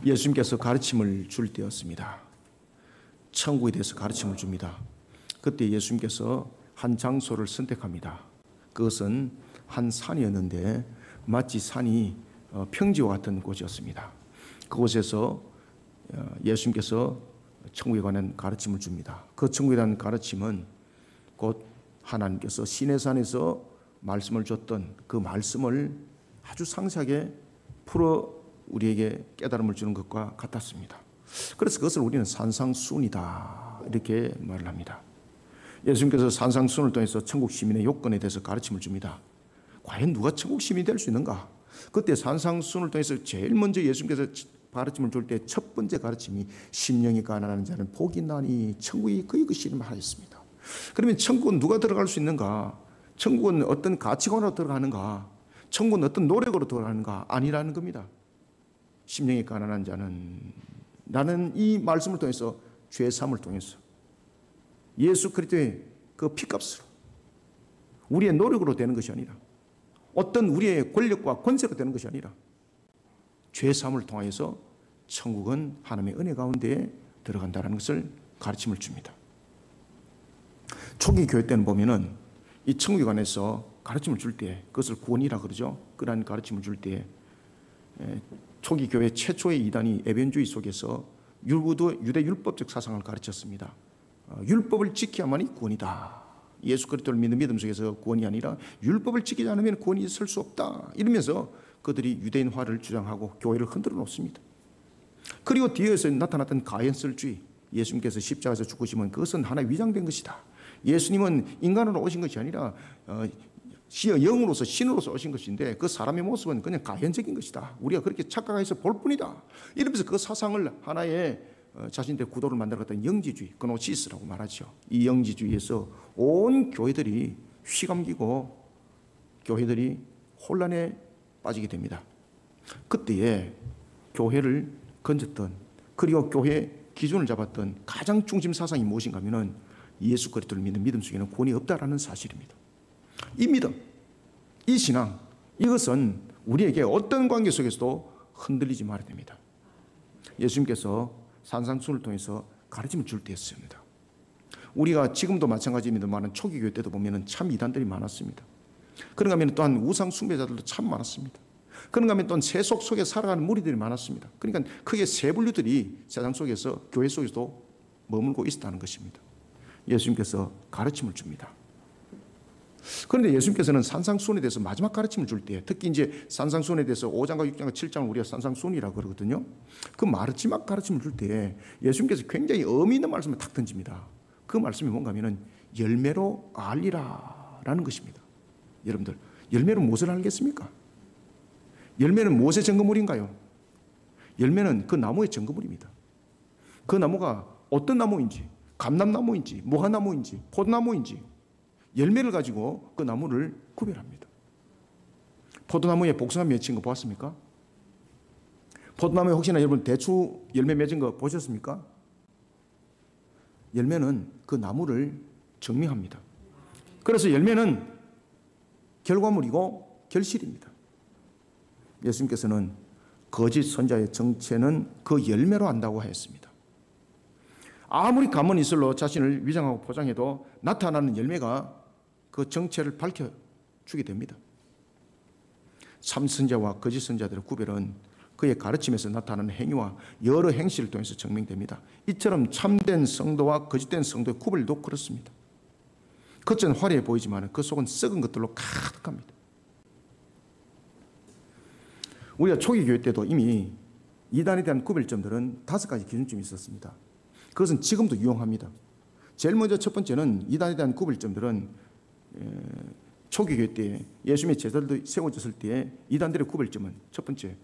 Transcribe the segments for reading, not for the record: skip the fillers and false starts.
예수님께서 가르침을 줄 때였습니다. 천국에 대해서 가르침을 줍니다. 그때 예수님께서 한 장소를 선택합니다. 그것은 한 산이었는데 마치 산이 평지와 같은 곳이었습니다. 그곳에서 예수님께서 천국에 관한 가르침을 줍니다. 그 천국에 대한 가르침은 곧 하나님께서 시내산에서 말씀을 줬던 그 말씀을 아주 상세하게 풀어 우리에게 깨달음을 주는 것과 같았습니다. 그래서 그것을 우리는 산상수훈이다 이렇게 말을 합니다. 예수님께서 산상수훈을 통해서 천국 시민의 요건에 대해서 가르침을 줍니다. 과연 누가 천국 시민이 될 수 있는가? 그때 산상수훈을 통해서 제일 먼저 예수님께서 가르침을 줄 때 첫 번째 가르침이 심령이 가난한 자는 복이 나니 천국이 그의 것이라 하였습니다. 그러면 천국은 누가 들어갈 수 있는가? 천국은 어떤 가치관으로 들어가는가? 천국은 어떤 노력으로 들어가는가? 아니라는 겁니다. 심령이 가난한 자는 나는 이 말씀을 통해서 죄사함을 통해서 예수 그리스도의 그 피값으로 우리의 노력으로 되는 것이 아니라 어떤 우리의 권력과 권세가 되는 것이 아니라 죄사함을 통해서 천국은 하나님의 은혜 가운데에 들어간다는 것을 가르침을 줍니다. 초기 교회 때는 보면은 이 천국에 관해서 가르침을 줄 때 그것을 구원이라 그러죠. 그러한 가르침을 줄 때 초기 교회 최초의 이단이 에벤주의 속에서 유대 율법적 사상을 가르쳤습니다. 율법을 지켜야만이 구원이다. 예수 그리스도를 믿는 믿음 속에서 구원이 아니라 율법을 지키지 않으면 구원이 있을 수 없다. 이러면서 그들이 유대인화를 주장하고 교회를 흔들어 놓습니다. 그리고 뒤에서 나타났던 가hen설주의, 예수님께서 십자가에서 죽으시면 그것은 하나의 위장된 것이다. 예수님은 인간으로 오신 것이 아니라 영으로서 신으로서 오신 것인데 그 사람의 모습은 그냥 가현적인 것이다. 우리가 그렇게 착각해서 볼 뿐이다. 이러면서 그 사상을 하나의 자신들의 구도를 만들어갔던 영지주의, 그노시스라고 말하죠. 이 영지주의에서 온 교회들이 휘감기고 교회들이 혼란에 빠지게 됩니다. 그때에 교회를 건졌던 그리고 교회의 기준을 잡았던 가장 중심 사상이 무엇인가 하면은 예수 그리스도를 믿는 믿음 속에는 구원이 없다라는 사실입니다. 이 믿음, 이 신앙, 이것은 우리에게 어떤 관계 속에서도 흔들리지 말아야 됩니다. 예수님께서 산상수훈을 통해서 가르침을 줄 때였습니다. 우리가 지금도 마찬가지입니다만 초기 교회 때도 보면 참 이단들이 많았습니다. 그런가 하면 또한 우상 숭배자들도 참 많았습니다. 그런가 하면 또한 세속 속에 살아가는 무리들이 많았습니다. 그러니까 크게 세 분류들이 세상 속에서 교회 속에서도 머물고 있었다는 것입니다. 예수님께서 가르침을 줍니다. 그런데 예수님께서는 산상수훈에 대해서 마지막 가르침을 줄 때, 특히 이제 산상수훈에 대해서 5장과 6장과 7장을 우리가 산상수훈이라고 그러거든요. 그 마지막 가르침을 줄 때 예수님께서 굉장히 의미 있는 말씀을 탁 던집니다. 그 말씀이 뭔가 하면은 열매로 알리라 라는 것입니다. 여러분들, 열매로 무엇을 알겠습니까? 열매는 무엇의 증거물인가요? 열매는 그 나무의 증거물입니다. 그 나무가 어떤 나무인지, 감람나무인지, 무화나무인지, 포도나무인지 열매를 가지고 그 나무를 구별합니다. 포도나무에 복숭아 맺힌 거 보았습니까? 포도나무에 혹시나 여러분 대추 열매 맺은 거 보셨습니까? 열매는 그 나무를 증명합니다. 그래서 열매는 결과물이고 결실입니다. 예수님께서는 거짓 선자의 정체는 그 열매로 안다고 하였습니다. 아무리 가문 이슬로 자신을 위장하고 포장해도 나타나는 열매가 그 정체를 밝혀주게 됩니다. 참 선자와 거짓 선자들의 구별은 그의 가르침에서 나타나는 행위와 여러 행실을 통해서 증명됩니다. 이처럼 참된 성도와 거짓된 성도의 구별도 그렇습니다. 겉은 화려해 보이지만 그 속은 썩은 것들로 가득합니다. 우리가 초기 교회 때도 이미 이단에 대한 구별점들은 5가지 기준점이 있었습니다. 그것은 지금도 유용합니다. 제일 먼저 첫 번째는 이단에 대한 구별점들은 초기 교회 때 예수님의 제자들도 세워졌을 때 이단들의 구별점은 첫 번째,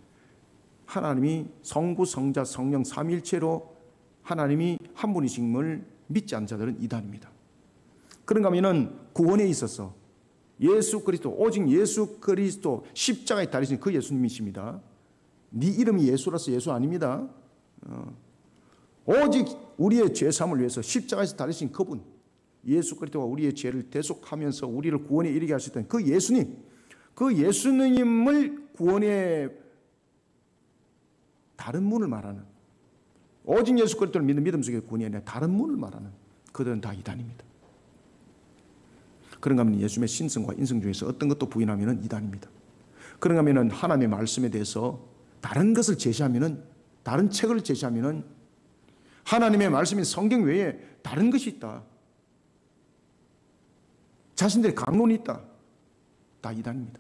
하나님이 성부, 성자, 성령 삼위일체로 하나님이 한 분이심을 믿지 않는 자들은 이단입니다. 그런가 하면은 구원에 있어서 예수 그리스도, 오직 예수 그리스도 십자가에 달리신 그 예수님이십니다. 네 이름이 예수라서 예수 아닙니다. 오직 우리의 죄사함을 위해서 십자가에서 달리신 그분, 예수 그리스도가 우리의 죄를 대속하면서 우리를 구원에 이르게 하셨던 그 예수님, 그 예수님을 구원에 다른 문을 말하는, 오직 예수 그리스도를 믿는 믿음 속의 구원이 아니라 다른 문을 말하는 그들은 다 이단입니다. 그런가 하면 예수님의 신성과 인성 중에서 어떤 것도 부인하면 이단입니다. 그런가 하면 하나님의 말씀에 대해서 다른 것을 제시하면, 다른 책을 제시하면 하나님의 말씀인 성경 외에 다른 것이 있다, 자신들의 강론이 있다, 다 이단입니다.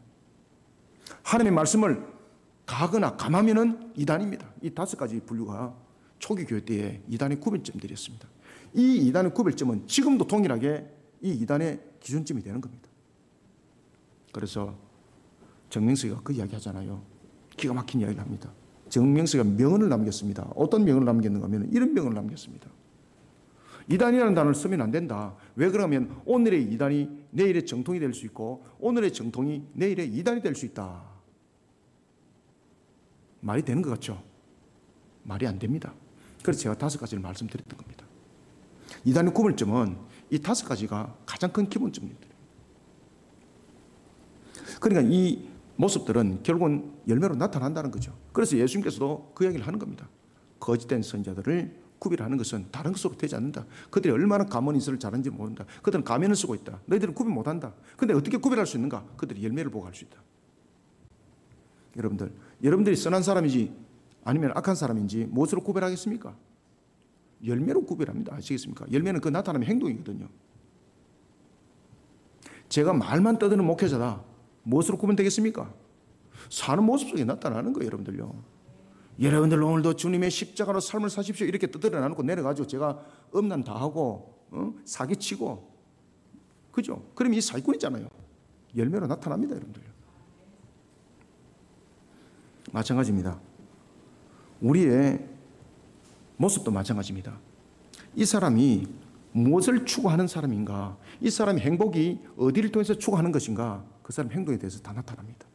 하나님의 말씀을 가거나 감하면 이단입니다. 이 5가지 분류가 초기 교회 때의 이단의 구별점들이었습니다. 이 이단의 구별점은 지금도 동일하게 이 이단의 기준점이 되는 겁니다. 그래서 정명석이가 그 이야기 하잖아요. 기가 막힌 이야기를 합니다. 정명석이가 명언을 남겼습니다. 어떤 명언을 남겼는가 하면 이런 명언을 남겼습니다. 이단이라는 단어를 쓰면 안 된다. 왜 그러면 오늘의 이단이 내일의 정통이 될 수 있고 오늘의 정통이 내일의 이단이 될 수 있다. 말이 되는 것 같죠? 말이 안 됩니다. 그래서 제가 5가지를 말씀드렸던 겁니다. 이단의 구별점은 이 5가지가 가장 큰 기본점입니다. 그러니까 이 모습들은 결국은 열매로 나타난다는 거죠. 그래서 예수님께서도 그 이야기를 하는 겁니다. 거짓된 선자들을 구별하는 것은 다른 것으로 되지 않는다. 그들이 얼마나 가문 인설을 잘하는지 모른다. 그들은 가면을 쓰고 있다. 너희들은 구별 못한다. 그런데 어떻게 구별할 수 있는가? 그들이 열매를 보고 할 수 있다. 여러분들이 선한 사람인지 아니면 악한 사람인지 무엇으로 구별하겠습니까? 열매로 구별합니다. 아시겠습니까? 열매는 그 나타나는 행동이거든요. 제가 말만 떠드는 목회자다. 무엇으로 구분되겠습니까? 사는 모습 속에 나타나는 거예요, 여러분들요. 여러분들 오늘도 주님의 십자가로 삶을 사십시오. 이렇게 떠들어 놔놓고 내려가지고 제가 음란 다 하고, 사기치고, 그죠? 그럼 이 사기꾼이잖아요. 열매로 나타납니다, 여러분들. 마찬가지입니다. 우리의 모습도 마찬가지입니다. 이 사람이 무엇을 추구하는 사람인가? 이 사람의 행복이 어디를 통해서 추구하는 것인가? 그 사람 행동에 대해서 다 나타납니다.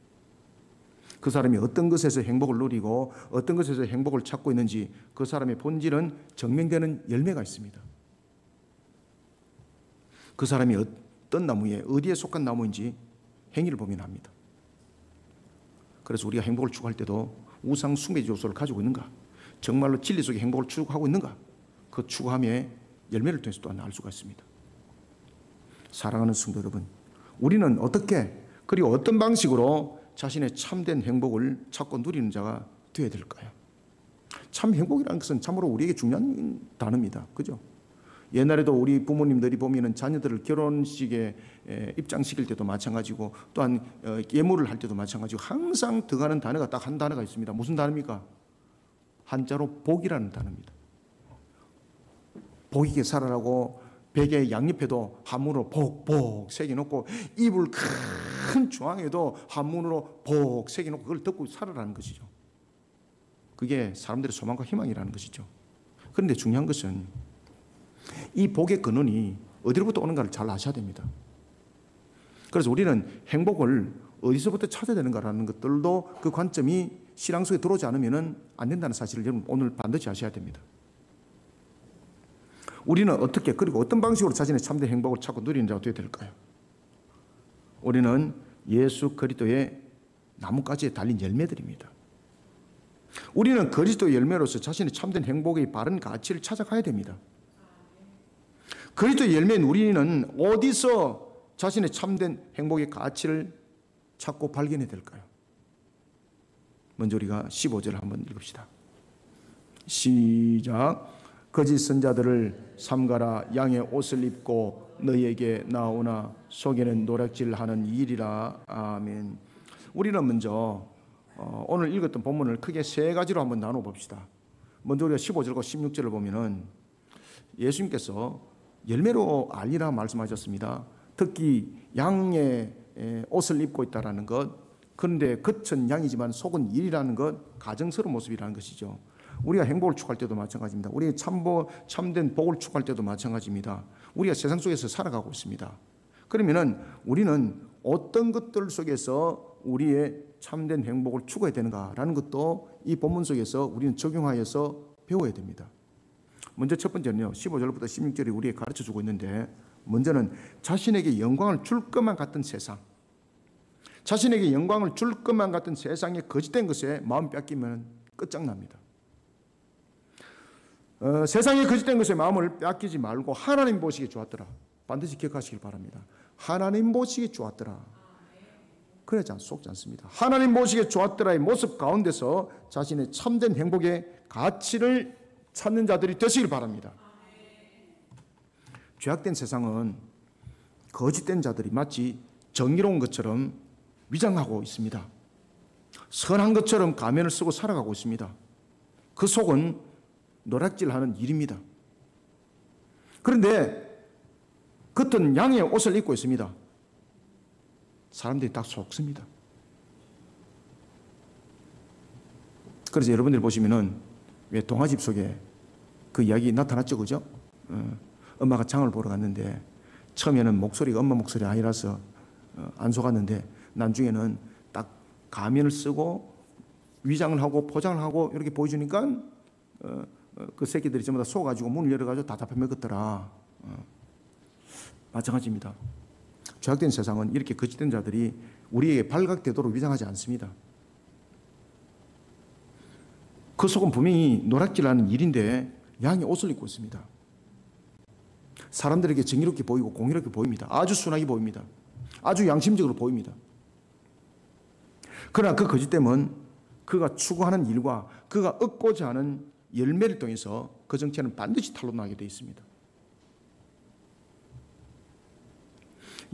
그 사람이 어떤 것에서 행복을 누리고 어떤 것에서 행복을 찾고 있는지 그 사람의 본질은 증명되는 열매가 있습니다. 그 사람이 어떤 나무에 어디에 속한 나무인지 행위를 보면 압니다. 그래서 우리가 행복을 추구할 때도 우상 숭배의 요소를 가지고 있는가? 정말로 진리 속의 행복을 추구하고 있는가? 그 추구함의 열매를 통해서 또한 알 수가 있습니다. 사랑하는 성도 여러분, 우리는 어떻게 그리고 어떤 방식으로 자신의 참된 행복을 찾고 누리는 자가 되어야 될까요? 참 행복이라는 것은 참으로 우리에게 중요한 단어입니다. 그죠? 옛날에도 우리 부모님들이 보면은 자녀들을 결혼식에 입장시킬 때도 마찬가지고 또한 예물을 할 때도 마찬가지고 항상 들어가는 단어가 딱 한 단어가 있습니다. 무슨 단어입니까? 한자로 복이라는 단어입니다. 복이게 살아라고 베개 양옆에도 한문으로 복 새겨놓고 이불 큰 중앙에도 한문으로 복 새겨놓고 그걸 덮고 살아라는 것이죠. 그게 사람들의 소망과 희망이라는 것이죠. 그런데 중요한 것은 이 복의 근원이 어디로부터 오는가를 잘 아셔야 됩니다. 그래서 우리는 행복을 어디서부터 찾아야 되는가라는 것들도 그 관점이 신앙 속에 들어오지 않으면 안 된다는 사실을 여러분 오늘 반드시 아셔야 됩니다. 우리는 어떻게 그리고 어떤 방식으로 자신의 참된 행복을 찾고 누리는 자가 되어야 될까요? 우리는 예수 그리스도의 나뭇가지에 달린 열매들입니다. 우리는 그리스도의 열매로서 자신의 참된 행복의 바른 가치를 찾아가야 됩니다. 그리스도의 열매인 우리는 어디서 자신의 참된 행복의 가치를 찾고 발견해야 될까요? 먼저 우리가 15절을 한번 읽읍시다. 시작. 거짓 선자들을 삼가라. 양의 옷을 입고 너희에게 나오나 속에는 노략질하는 일이라. 아멘. 우리는 먼저 오늘 읽었던 본문을 크게 3가지로 한번 나눠 봅시다. 먼저 우리가 15절과 16절을 보면은 예수님께서 열매로 알리라 말씀하셨습니다. 특히 양의 옷을 입고 있다라는 것, 그런데 겉은 양이지만 속은 일이라는 것, 가정스러운 모습이라는 것이죠. 우리가 행복을 추구할 때도 마찬가지입니다. 우리가 참된 복을 추구할 때도 마찬가지입니다. 우리가 세상 속에서 살아가고 있습니다. 그러면은 우리는 어떤 것들 속에서 우리의 참된 행복을 추구해야 되는가라는 것도 이 본문 속에서 우리는 적용하여서 배워야 됩니다. 먼저 첫 번째는요, 15절부터 16절이 우리에게 가르쳐 주고 있는데, 먼저는 자신에게 영광을 줄 것만 같은 세상, 자신에게 영광을 줄 것만 같은 세상에 거짓된 것에 마음 뺏기면 끝장납니다. 세상에 거짓된 것에 마음을 빼앗기지 말고 하나님 보시기에 좋았더라. 반드시 기억하시길 바랍니다. 하나님 보시기에 좋았더라. 그러지 속지 않습니다. 하나님 보시기에 좋았더라의 모습 가운데서 자신의 참된 행복의 가치를 찾는 자들이 되시길 바랍니다. 죄악된 세상은 거짓된 자들이 마치 정의로운 것처럼 위장하고 있습니다. 선한 것처럼 가면을 쓰고 살아가고 있습니다. 그 속은 노략질하는 일입니다. 그런데 겉은 양의 옷을 입고 있습니다. 사람들이 딱 속습니다. 그래서 여러분들 보시면은 왜 동화집 속에 그 이야기 나타났죠, 그죠? 엄마가 장을 보러 갔는데 처음에는 목소리가 엄마 목소리 아니라서 안 속았는데 나중에는 딱 가면을 쓰고 위장을 하고 포장을 하고 이렇게 보여주니까 그 새끼들이 전부 다 속아가지고 문을 열어가지고 다 잡혀먹었더라. 마찬가지입니다. 죄악된 세상은 이렇게 거짓된 자들이 우리에게 발각되도록 위장하지 않습니다. 그 속은 분명히 노략질하는 일인데 양의 옷을 입고 있습니다. 사람들에게 정의롭게 보이고 공의롭게 보입니다. 아주 순하게 보입니다. 아주 양심적으로 보입니다. 그러나 그 거짓됨은 그가 추구하는 일과 그가 얻고자 하는 열매를 통해서 그 정체는 반드시 탄로나게 되어 있습니다.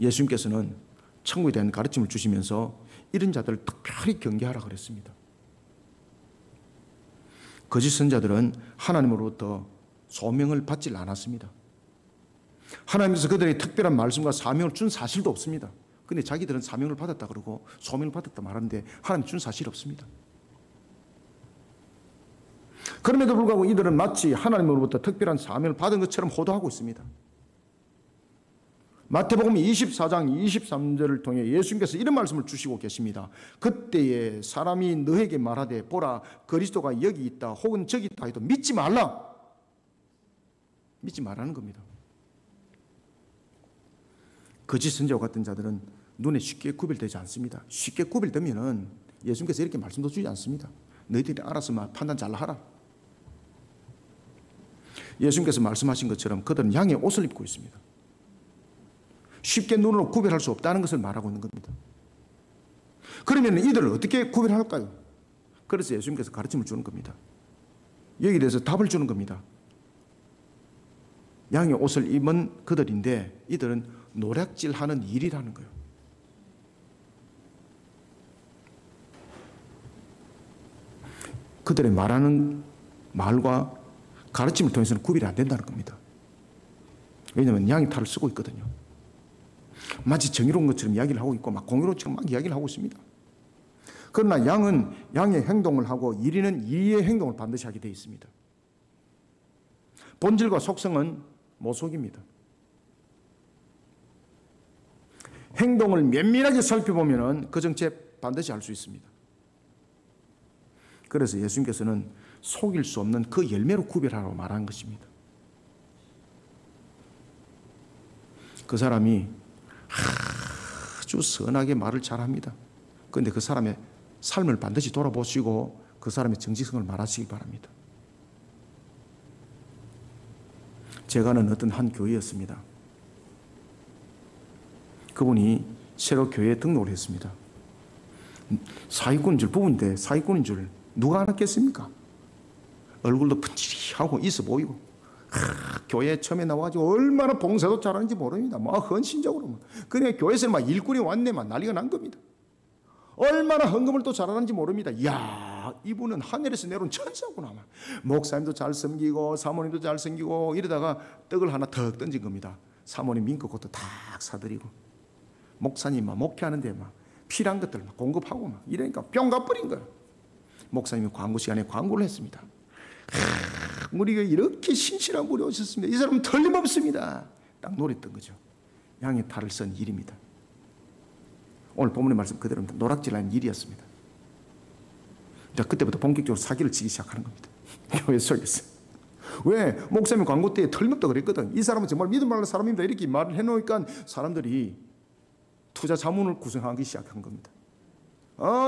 예수님께서는 천국에 대한 가르침을 주시면서 이런 자들을 특별히 경계하라 그랬습니다. 거짓 선자들은 하나님으로부터 소명을 받지 않았습니다. 하나님께서 그들의 특별한 말씀과 사명을 준 사실도 없습니다. 근데 자기들은 사명을 받았다 그러고 소명을 받았다 말하는데 하나님 준 사실이 없습니다. 그럼에도 불구하고 이들은 마치 하나님으로부터 특별한 사명을 받은 것처럼 호도하고 있습니다. 마태복음 24장 23절을 통해 예수님께서 이런 말씀을 주시고 계십니다. 그때에 사람이 너에게 말하되 보라 그리스도가 여기 있다 혹은 저기 있다 해도 믿지 말라. 믿지 말라는 겁니다. 거짓 선지자와 같은 자들은 눈에 쉽게 구별되지 않습니다. 쉽게 구별되면은 예수님께서 이렇게 말씀도 주지 않습니다. 너희들이 알아서 판단 잘 하라. 예수님께서 말씀하신 것처럼 그들은 양의 옷을 입고 있습니다. 쉽게 눈으로 구별할 수 없다는 것을 말하고 있는 겁니다. 그러면 이들을 어떻게 구별할까요? 그래서 예수님께서 가르침을 주는 겁니다. 여기에 대해서 답을 주는 겁니다. 양의 옷을 입은 그들인데 이들은 노략질하는 일이라는 거예요. 그들의 말하는 말과 가르침을 통해서는 구별이 안 된다는 겁니다. 왜냐하면 양이 탈을 쓰고 있거든요. 마치 정의로운 것처럼 이야기를 하고 있고 막 공의로처럼 막 이야기를 하고 있습니다. 그러나 양은 양의 행동을 하고 이리는 이의 행동을 반드시 하게 되어 있습니다. 본질과 속성은 모속입니다. 행동을 면밀하게 살펴보면 그 정체 반드시 알 수 있습니다. 그래서 예수님께서는 속일 수 없는 그 열매로 구별하라고 말한 것입니다. 그 사람이 아주 선하게 말을 잘합니다. 그런데 그 사람의 삶을 반드시 돌아보시고 그 사람의 정직성을 말하시기 바랍니다. 제가 아는 어떤 한 교회였습니다. 그분이 새로 교회에 등록을 했습니다. 사기꾼인 줄, 부부인데 사기꾼인 줄 누가 알았겠습니까? 얼굴도 푸치하고 있어 보이고 교회에 처음에 나와가지고 얼마나 봉사도 잘하는지 모릅니다. 헌신적으로. 그냥 교회에서 일꾼이 왔네 난리가 난 겁니다. 얼마나 헌금을 또 잘하는지 모릅니다. 이야, 이분은 하늘에서 내려온 천사구나. 목사님도 잘 섬기고 사모님도 잘 섬기고 이러다가 떡을 하나 턱 던진 겁니다. 사모님 민거 것도 다 사드리고 목사님 목회하는데 필요한 것들 공급하고 이러니까 뿅 가버린 거예요. 목사님이 광고 시간에 광고를 했습니다. 우리가 이렇게 신실한 분이 오셨습니다. 이 사람은 틀림없습니다. 딱 노랬던 거죠. 양의 탈을 쓴 일입니다. 오늘 본문의 말씀 그대로 노략질하는 일이었습니다. 자, 그때부터 본격적으로 사기를 치기 시작하는 겁니다. 교회 속에서. 왜? 목사님 광고 때에 틀림없다 그랬거든. 이 사람은 정말 믿음 말하는 사람입니다. 이렇게 말을 해놓으니까 사람들이 투자 자문을 구성하기 시작한 겁니다.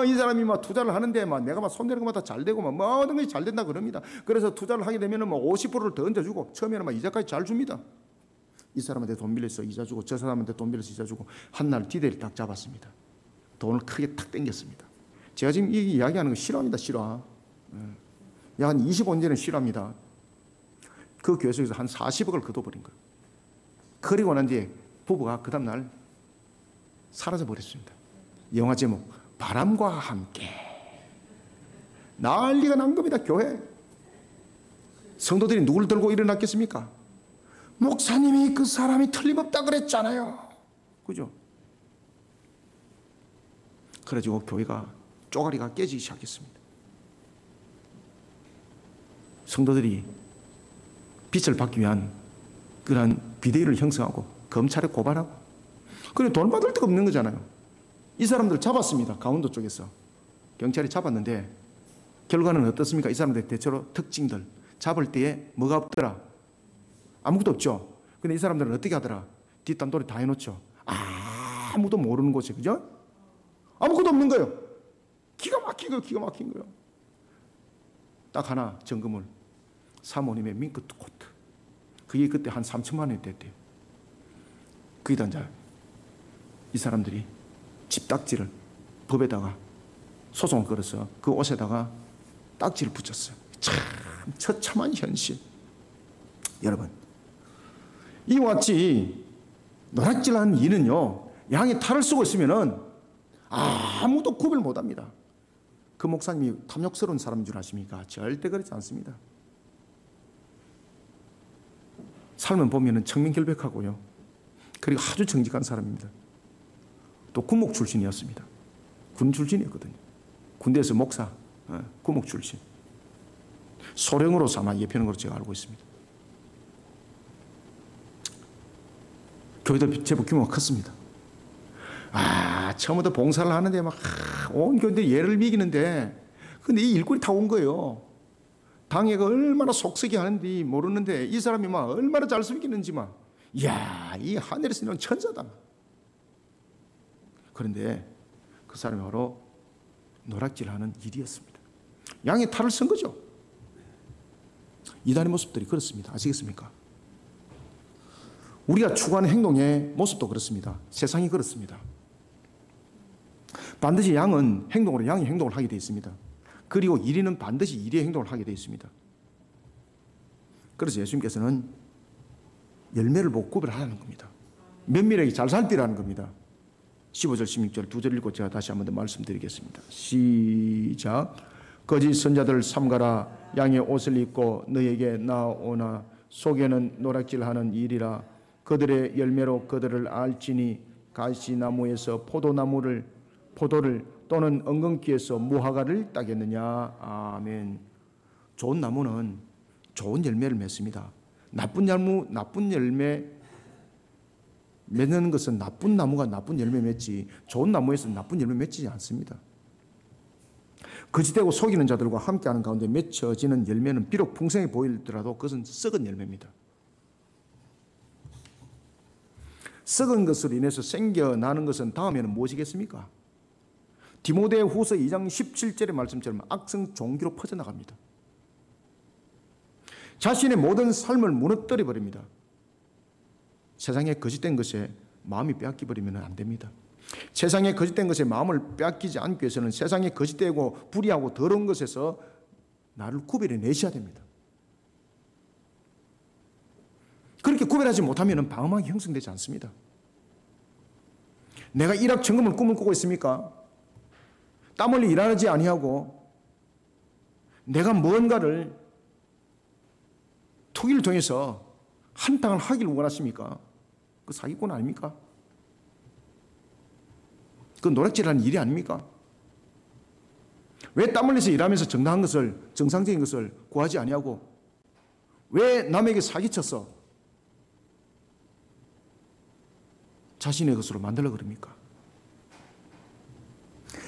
이 사람이 막 투자를 하는데 막 내가 막 손대는 것마다 잘 되고 막 모든 것이 잘 된다 그럽니다. 그래서 투자를 하게 되면은 뭐 50%를 더 얹어주고 처음에는 막 이자까지 잘 줍니다. 이 사람한테 돈 빌려서 이자 주고 저 사람한테 돈 빌려서 이자 주고 한 날 디데이를 딱 잡았습니다. 돈을 크게 탁 땡겼습니다. 제가 지금 이 이야기하는 거 실화입니다. 실화. 약 한 25년 전에 실화입니다. 그 교회 속에서 한 40억을 걷어버린 거예요. 그리고 난 뒤에 부부가 그 다음날 사라져버렸습니다. 영화 제목 바람과 함께. 난리가 난 겁니다. 교회. 성도들이 누굴 들고 일어났겠습니까? 목사님이 그 사람이 틀림없다 그랬잖아요. 그죠? 그래가지고 교회가 쪼가리가 깨지기 시작했습니다. 성도들이 빛을 받기 위한 그러한 비대위를 형성하고 검찰에 고발하고 그리고 돈 받을 데가 없는 거잖아요. 이 사람들 잡았습니다. 강원도 쪽에서 경찰이 잡았는데 결과는 어떻습니까? 이 사람들 대체로 특징들 잡을 때에 뭐가 없더라? 아무것도 없죠. 근데 이 사람들은 어떻게 하더라? 뒷단도리 다 해놓죠. 아무도 모르는 곳에, 그죠? 아무것도 없는 거예요. 기가 막힌 거예요. 기가 막힌 거예요. 딱 하나 점검을 사모님의 밍크트 코트. 그게 그때 한 3천만 원이 됐대요. 거기다 이제 이 사람들이 집딱지를 법에다가 소송을 걸어서 그 옷에다가 딱지를 붙였어요. 참 처참한 현실. 여러분, 이와 같이 노략질하는 이는요, 양이 탈을 쓰고 있으면은 아무도 구별 못 합니다. 그 목사님이 탐욕스러운 사람인 줄 아십니까? 절대 그렇지 않습니다. 삶을 보면은 청명결백하고요. 그리고 아주 정직한 사람입니다. 또 군목 출신이었습니다. 군 출신이었거든요. 군대에서 목사, 군목 출신. 소령으로서 아마 예편한 걸로 제가 알고 있습니다. 교회도 제법 규모가 컸습니다. 처음부터 봉사를 하는데 막 온 교인들이 예를 미기는데 근데 이 일꾼이 다 온 거예요. 당회가 얼마나 속썩이 하는지 모르는데 이 사람이 막 얼마나 잘 숨기는지 막 이야, 이 하늘에서 있는 천사다. 그런데 그 사람이 바로 노략질하는 일이었습니다. 양의 탈을 쓴 거죠. 이단의 모습들이 그렇습니다. 아시겠습니까? 우리가 추구하는 행동의 모습도 그렇습니다. 세상이 그렇습니다. 반드시 양은 행동으로 양이 행동을 하게 되어 있습니다. 그리고 이리는 반드시 이리의 행동을 하게 되어 있습니다. 그래서 예수님께서는 열매를 보고 구별하라는 겁니다. 면밀하게 잘 살피라는 겁니다. 15절 16절 두 절 읽고 제가 다시 한 번 더 말씀드리겠습니다. 시작. 거짓 선자들을 삼가라. 양의 옷을 입고 너에게 나오나 속에는 노략질하는 일이라. 그들의 열매로 그들을 알지니 가시나무에서 포도를 또는 엉겅퀴에서 무화과를 따겠느냐. 아멘. 좋은 나무는 좋은 열매를 맺습니다. 나쁜 열매 맺는 것은 나쁜 나무가 나쁜 열매 맺지 좋은 나무에서 나쁜 열매 맺지 않습니다. 거짓되고 속이는 자들과 함께하는 가운데 맺혀지는 열매는 비록 풍성해 보이더라도 그것은 썩은 열매입니다. 썩은 것으로 인해서 생겨나는 것은 다음에는 무엇이겠습니까? 디모데 후서 2장 17절의 말씀처럼 악성 종기로 퍼져나갑니다. 자신의 모든 삶을 무너뜨려 버립니다. 세상에 거짓된 것에 마음이 빼앗겨버리면 안 됩니다. 세상에 거짓된 것에 마음을 빼앗기지 않기 위해서는 세상에 거짓되고 불의하고 더러운 것에서 나를 구별해 내셔야 됩니다. 그렇게 구별하지 못하면 방황이 형성되지 않습니다. 내가 일확천금을 꿈을 꾸고 있습니까? 땀 흘리 일하지 아니하고 내가 무언가를 투기를 통해서 한탕을 하기를 원하십니까? 그 사기꾼 아닙니까? 그 노략질하는 일이 아닙니까? 왜 땀 흘려서 일하면서 정당한 것을, 정상적인 것을 구하지 아니하고 왜 남에게 사기쳐서 자신의 것으로 만들려고 그럽니까?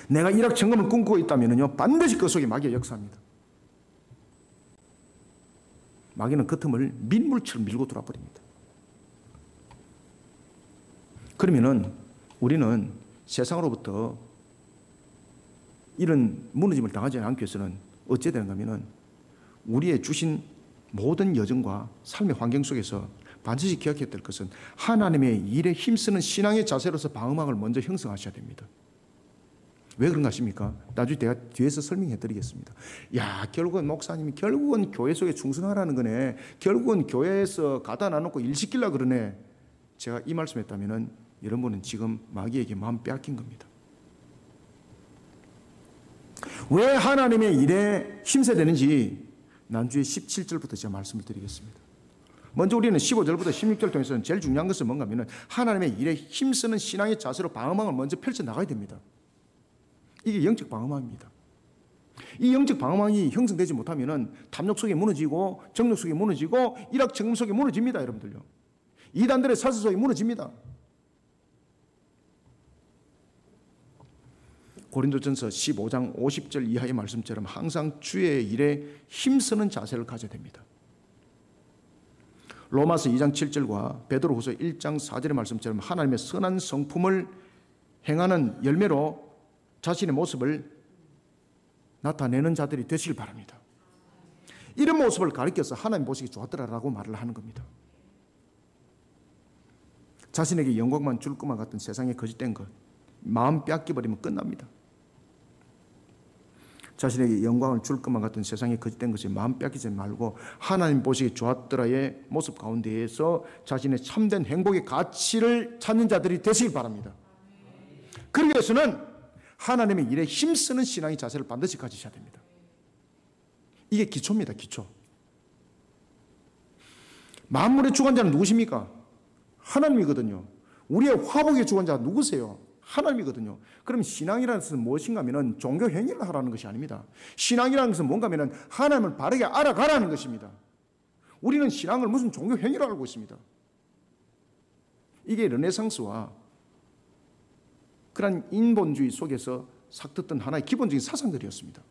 내가 일확천금을 꿈꾸고 있다면요, 반드시 그 속에 마귀가 역사합니다. 마귀는 그 틈을 민물처럼 밀고 들어와 버립니다. 그러면은 우리는 세상으로부터 이런 무너짐을 당하지 않기 위해서는 어찌해야 되는가 하면은 우리의 주신 모든 여정과 삶의 환경 속에서 반드시 기억해야 될 것은 하나님의 일에 힘쓰는 신앙의 자세로서 방어막을 먼저 형성하셔야 됩니다. 왜 그런가 하십니까? 나중에 제가 뒤에서 설명해 드리겠습니다. 야, 결국은 목사님이 결국은 교회 속에 충성하라는 거네. 결국은 교회에서 가다 놔놓고 일 시키려고 그러네. 제가 이 말씀했다면은 여러분은 지금 마귀에게 마음 빼앗긴 겁니다. 왜 하나님의 일에 힘써야 되는지 난주에 17절부터 제가 말씀을 드리겠습니다. 먼저 우리는 15절부터 16절 통해서는 제일 중요한 것은 뭔가 하면 하나님의 일에 힘쓰는 신앙의 자세로 방어막을 먼저 펼쳐 나가야 됩니다. 이게 영적 방어막입니다. 이 영적 방어막이 형성되지 못하면 탐욕 속에 무너지고 정욕 속에 무너지고 일확천금 속에 무너집니다. 여러분들요. 이단들의 사슬 속에 무너집니다. 고린도전서 15장 50절 이하의 말씀처럼 항상 주의 일에 힘쓰는 자세를 가져야 됩니다. 로마서 2장 7절과 베드로후서 1장 4절의 말씀처럼 하나님의 선한 성품을 행하는 열매로 자신의 모습을 나타내는 자들이 되시길 바랍니다. 이런 모습을 가리켜서 하나님 보시기 좋았더라라고 말을 하는 겁니다. 자신에게 영광만 줄 것만 같은 세상에 거짓된 것, 마음 빼앗겨버리면 끝납니다. 자신에게 영광을 줄 것만 같은 세상에 거짓된 것이 마음 빼앗기지 말고 하나님 보시기 좋았더라의 모습 가운데에서 자신의 참된 행복의 가치를 찾는 자들이 되시길 바랍니다. 그러기 위해서는 하나님의 일에 힘쓰는 신앙의 자세를 반드시 가지셔야 됩니다. 이게 기초입니다. 기초. 만물의 주관자는 누구십니까? 하나님이거든요. 우리의 화복의 주관자가 누구세요? 하나님이거든요. 그럼 신앙이라는 것은 무엇인가 하면 종교 행위를 하라는 것이 아닙니다. 신앙이라는 것은 뭔가 하면 하나님을 바르게 알아가라는 것입니다. 우리는 신앙을 무슨 종교 행위로 알고 있습니다. 이게 르네상스와 그런 인본주의 속에서 삭혔던 하나의 기본적인 사상들이었습니다.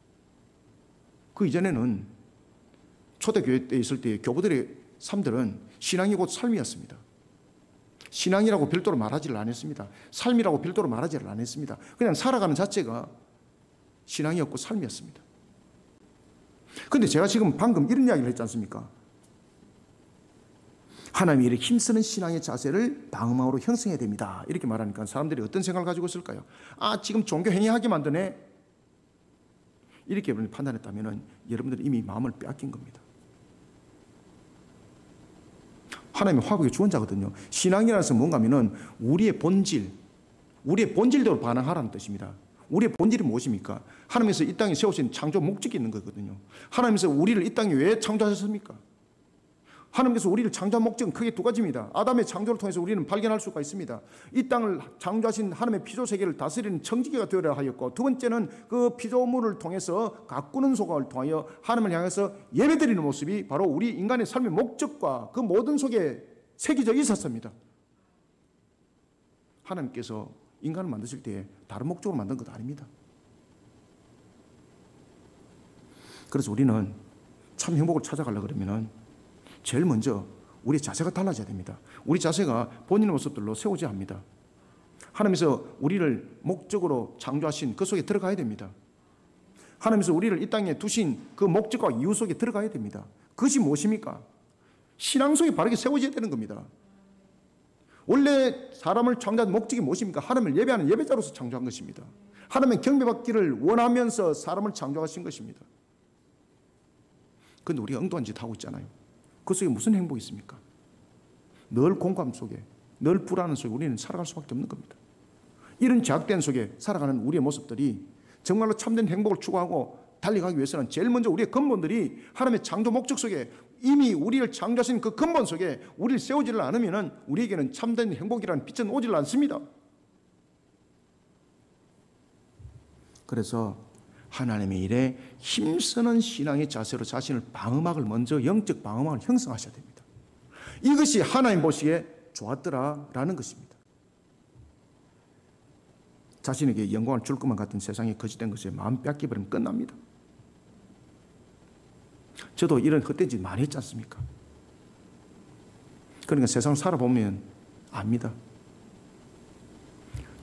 그 이전에는 초대교회 때 있을 때 교부들의 삶들은 신앙이 곧 삶이었습니다. 신앙이라고 별도로 말하지를 않았습니다. 삶이라고 별도로 말하지를 않았습니다. 그냥 살아가는 자체가 신앙이었고 삶이었습니다. 그런데 제가 지금 방금 이런 이야기를 했지 않습니까? 하나님의 일에 힘쓰는 신앙의 자세를 방어막으로 형성해야 됩니다. 이렇게 말하니까 사람들이 어떤 생각을 가지고 있을까요? 아, 지금 종교 행위하게 만드네. 이렇게 여러분이 판단했다면 여러분들은 이미 마음을 빼앗긴 겁니다. 하나님의 화복의 주원자거든요. 신앙이라는 것은 뭔가 하면은 우리의 본질대로 반응하라는 뜻입니다. 우리의 본질이 무엇입니까? 하나님께서 이 땅에 세우신 창조 목적이 있는 거거든요. 하나님께서 우리를 이 땅에 왜 창조하셨습니까? 하나님께서 우리를 창조한 목적은 크게 두 가지입니다. 아담의 창조를 통해서 우리는 발견할 수가 있습니다. 이 땅을 창조하신 하나님의 피조 세계를 다스리는 청지기가 되어야 하였고, 두 번째는 그 피조물을 통해서 가꾸는 소각을 통하여 하나님을 향해서 예배드리는 모습이 바로 우리 인간의 삶의 목적과 그 모든 속에 새겨져 있었습니다. 하나님께서 인간을 만드실 때 다른 목적으로 만든 것 아닙니다. 그래서 우리는 참 행복을 찾아가려고 그러면은 제일 먼저 우리 자세가 달라져야 됩니다. 우리 자세가 본인의 모습들로 세워져야 합니다. 하나님께서 우리를 목적으로 창조하신 그 속에 들어가야 됩니다. 하나님께서 우리를 이 땅에 두신 그 목적과 이유 속에 들어가야 됩니다. 그것이 무엇입니까? 신앙 속에 바르게 세워져야 되는 겁니다. 원래 사람을 창조한 목적이 무엇입니까? 하나님을 예배하는 예배자로서 창조한 것입니다. 하나님의 경배받기를 원하면서 사람을 창조하신 것입니다. 그런데 우리가 엉뚱한 짓 하고 있잖아요. 그 속에 무슨 행복이 있습니까? 늘 공감 속에, 늘 불안한 속에 우리는 살아갈 수밖에 없는 겁니다. 이런 제약된 속에 살아가는 우리의 모습들이 정말로 참된 행복을 추구하고 달려가기 위해서는 제일 먼저 우리의 근본들이 하나님의 창조 목적 속에 이미 우리를 창조하신 그 근본 속에 우리를 세우지를 않으면 우리에게는 참된 행복이라는 빛은 오질 않습니다. 그래서 하나님의 일에 힘쓰는 신앙의 자세로 자신을 방어막을 먼저 영적 방어막을 형성하셔야 됩니다. 이것이 하나님 보시기에 좋았더라라는 것입니다. 자신에게 영광을 줄 것만 같은 세상에 거짓된 것에 마음 뺏겨버리면 끝납니다. 저도 이런 헛된 짓 많이 했지 않습니까? 그러니까 세상을 살아보면 압니다.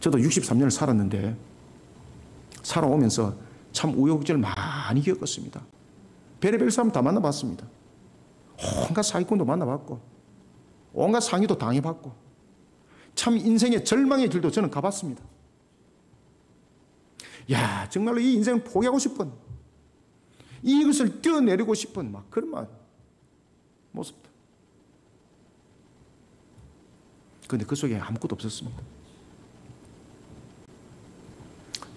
저도 63년을 살았는데 살아오면서 참 우여곡절을 많이 겪었습니다. 별의별 사람 다 만나봤습니다. 온갖 사기꾼도 만나봤고 온갖 상의도 당해봤고 참 인생의 절망의 길도 저는 가봤습니다. 야, 정말로 이 인생을 포기하고 싶은, 이것을 뛰어내리고 싶은 막 그런 모습들. 그런데 그 속에 아무것도 없었습니다.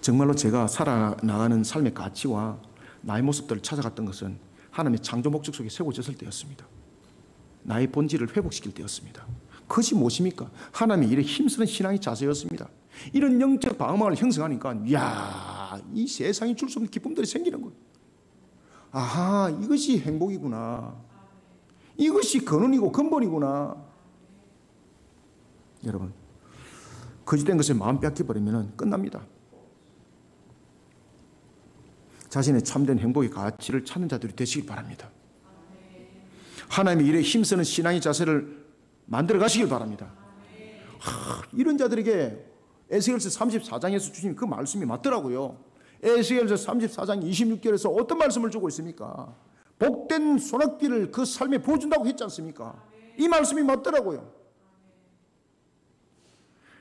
정말로 제가 살아나가는 삶의 가치와 나의 모습들을 찾아갔던 것은 하나님의 창조 목적 속에 세워졌을 때였습니다. 나의 본질을 회복시킬 때였습니다. 그것이 무엇입니까? 하나님의 일에 힘쓰는 신앙의 자세였습니다. 이런 영적 방어막을 형성하니까 이야, 이 세상에 줄 수 없는 기쁨들이 생기는 거예요. 아하, 이것이 행복이구나. 이것이 근원이고 근본이구나. 여러분, 거짓된 것에 마음 뺏겨버리면 끝납니다. 자신의 참된 행복의 가치를 찾는 자들이 되시길 바랍니다. 하나님의 일에 힘쓰는 신앙의 자세를 만들어 가시길 바랍니다. 이런 자들에게 에스겔서 34장에서 주신 그 말씀이 맞더라고요. 에스겔서 34장 26절에서 어떤 말씀을 주고 있습니까? 복된 소낙비를 그 삶에 부어준다고 했지 않습니까? 이 말씀이 맞더라고요.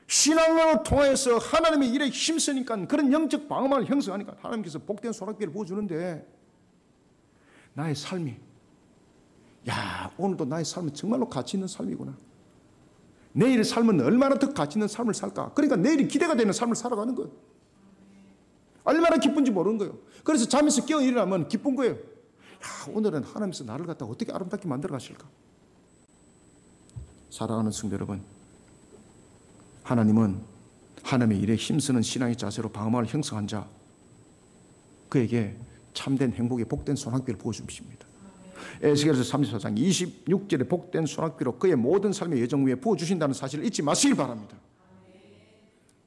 신앙으로 통해서 하나님의 일에 힘쓰니까, 그런 영적 방어막을 형성하니까 하나님께서 복된 소낙비를 부어주는데, 나의 삶이, 야, 오늘도 나의 삶은 정말로 가치 있는 삶이구나. 내일의 삶은 얼마나 더 가치 있는 삶을 살까? 그러니까 내일이 기대가 되는 삶을 살아가는 거예요. 얼마나 기쁜지 모르는 거예요. 그래서 잠에서 깨어 일어나면 기쁜 거예요. 야, 오늘은 하나님께서 나를 갖다 어떻게 아름답게 만들어 가실까? 사랑하는 성도 여러분, 하나님은 하나님의 일에 힘쓰는 신앙의 자세로 방어막을 형성한 자, 그에게 참된 행복의 복된 소낙비를 부어주십니다. 에스겔서 34장 26절에 복된 소낙비로 그의 모든 삶의 여정 위에 부어주신다는 사실을 잊지 마시길 바랍니다.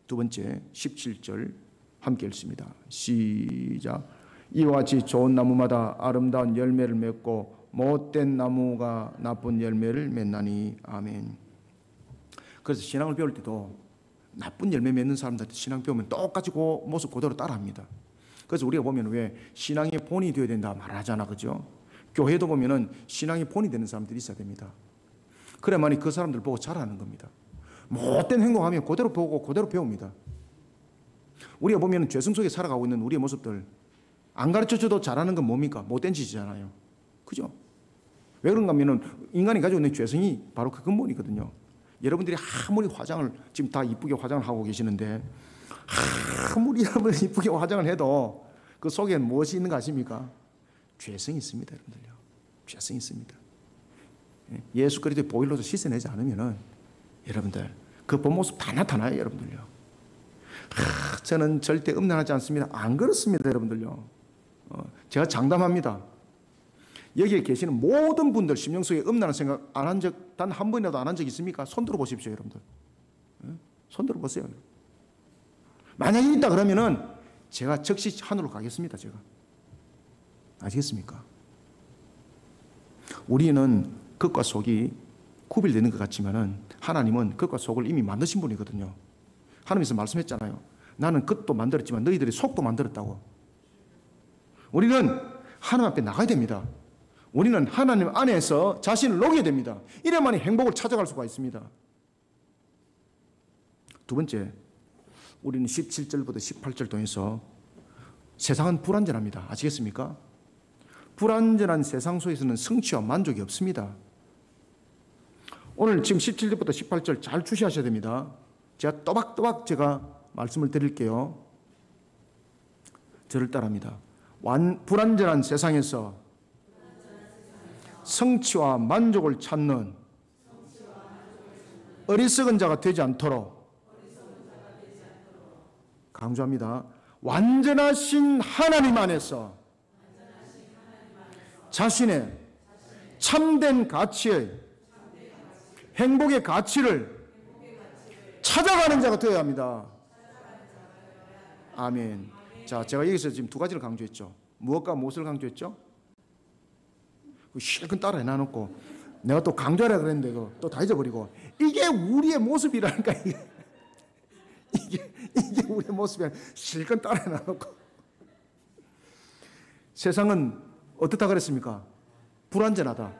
두 번째 17절 함께 읽습니다. 시작. 이와 같이 좋은 나무마다 아름다운 열매를 맺고 못된 나무가 나쁜 열매를 맺나니. 아멘. 그래서 신앙을 배울 때도 나쁜 열매 맺는 사람들한테 신앙 배우면 똑같이 그 모습 그대로 따라합니다. 그래서 우리가 보면 왜 신앙의 본이 되어야 된다 말하잖아, 그죠? 교회도 보면은 신앙의 본이 되는 사람들이 있어야 됩니다. 그래야만이 그 사람들 보고 잘하는 겁니다. 못된 행동하면 그대로 보고 그대로 배웁니다. 우리가 보면 죄성 속에 살아가고 있는 우리의 모습들 안 가르쳐줘도 잘하는 건 뭡니까? 못된 짓이잖아요. 그죠? 왜 그런가 하면은 인간이 가지고 있는 죄성이 바로 그 근본이거든요. 여러분들이 아무리 화장을 지금 다 이쁘게 화장을 하고 계시는데 아무리 여러분 이쁘게 화장을 해도 그 속에는 무엇이 있는 거 아십니까? 죄성이 있습니다, 여러분들요. 죄성이 있습니다. 예수 그리스도의 보혈로서 씻어내지 않으면은 여러분들 그 본 모습 다 나타나요, 여러분들요. 저는 절대 음란하지 않습니다. 안 그렇습니다, 여러분들요. 제가 장담합니다. 여기에 계시는 모든 분들 심령 속에 음란한 생각 안 한 적 단 한 번이라도 안 한 적 있습니까? 손 들어 보십시오, 여러분들. 손 들어 보세요. 만약에 있다 그러면은 제가 즉시 하늘로 가겠습니다, 제가. 아시겠습니까? 우리는 겉과 속이 구별되는 것 같지만은 하나님은 겉과 속을 이미 만드신 분이거든요. 하나님께서 말씀했잖아요. 나는 겉도 만들었지만 너희들이 속도 만들었다고. 우리는 하나님 앞에 나가야 됩니다. 우리는 하나님 안에서 자신을 녹여야 됩니다. 이래야만이 행복을 찾아갈 수가 있습니다. 두 번째, 우리는 17절부터 18절 통해서 세상은 불완전합니다. 아시겠습니까? 불완전한 세상 속에서는 성취와 만족이 없습니다. 오늘 지금 17절부터 18절 잘 주시하셔야 됩니다. 제가 또박또박 제가 말씀을 드릴게요. 저를 따라합니다. 불완전한 세상에서 성취와 만족을 찾는 어리석은 자가 되지 않도록, 강조합니다. 완전하신 하나님 안에서 자신의 참된 가치의 행복의 가치를 찾아가는 자가 되어야 합니다. 아멘. 자, 제가 여기서 지금 두 가지를 강조했죠. 무엇과 무엇을 강조했죠? 실컷 따라 해놔놓고 내가 또 강조하라 그랬는데도 또 다 잊어버리고, 이게 우리의 모습이라니까. 이게 우리의 모습이야. 실컷 따라 해놔놓고 세상은 어떻다 그랬습니까? 불완전하다.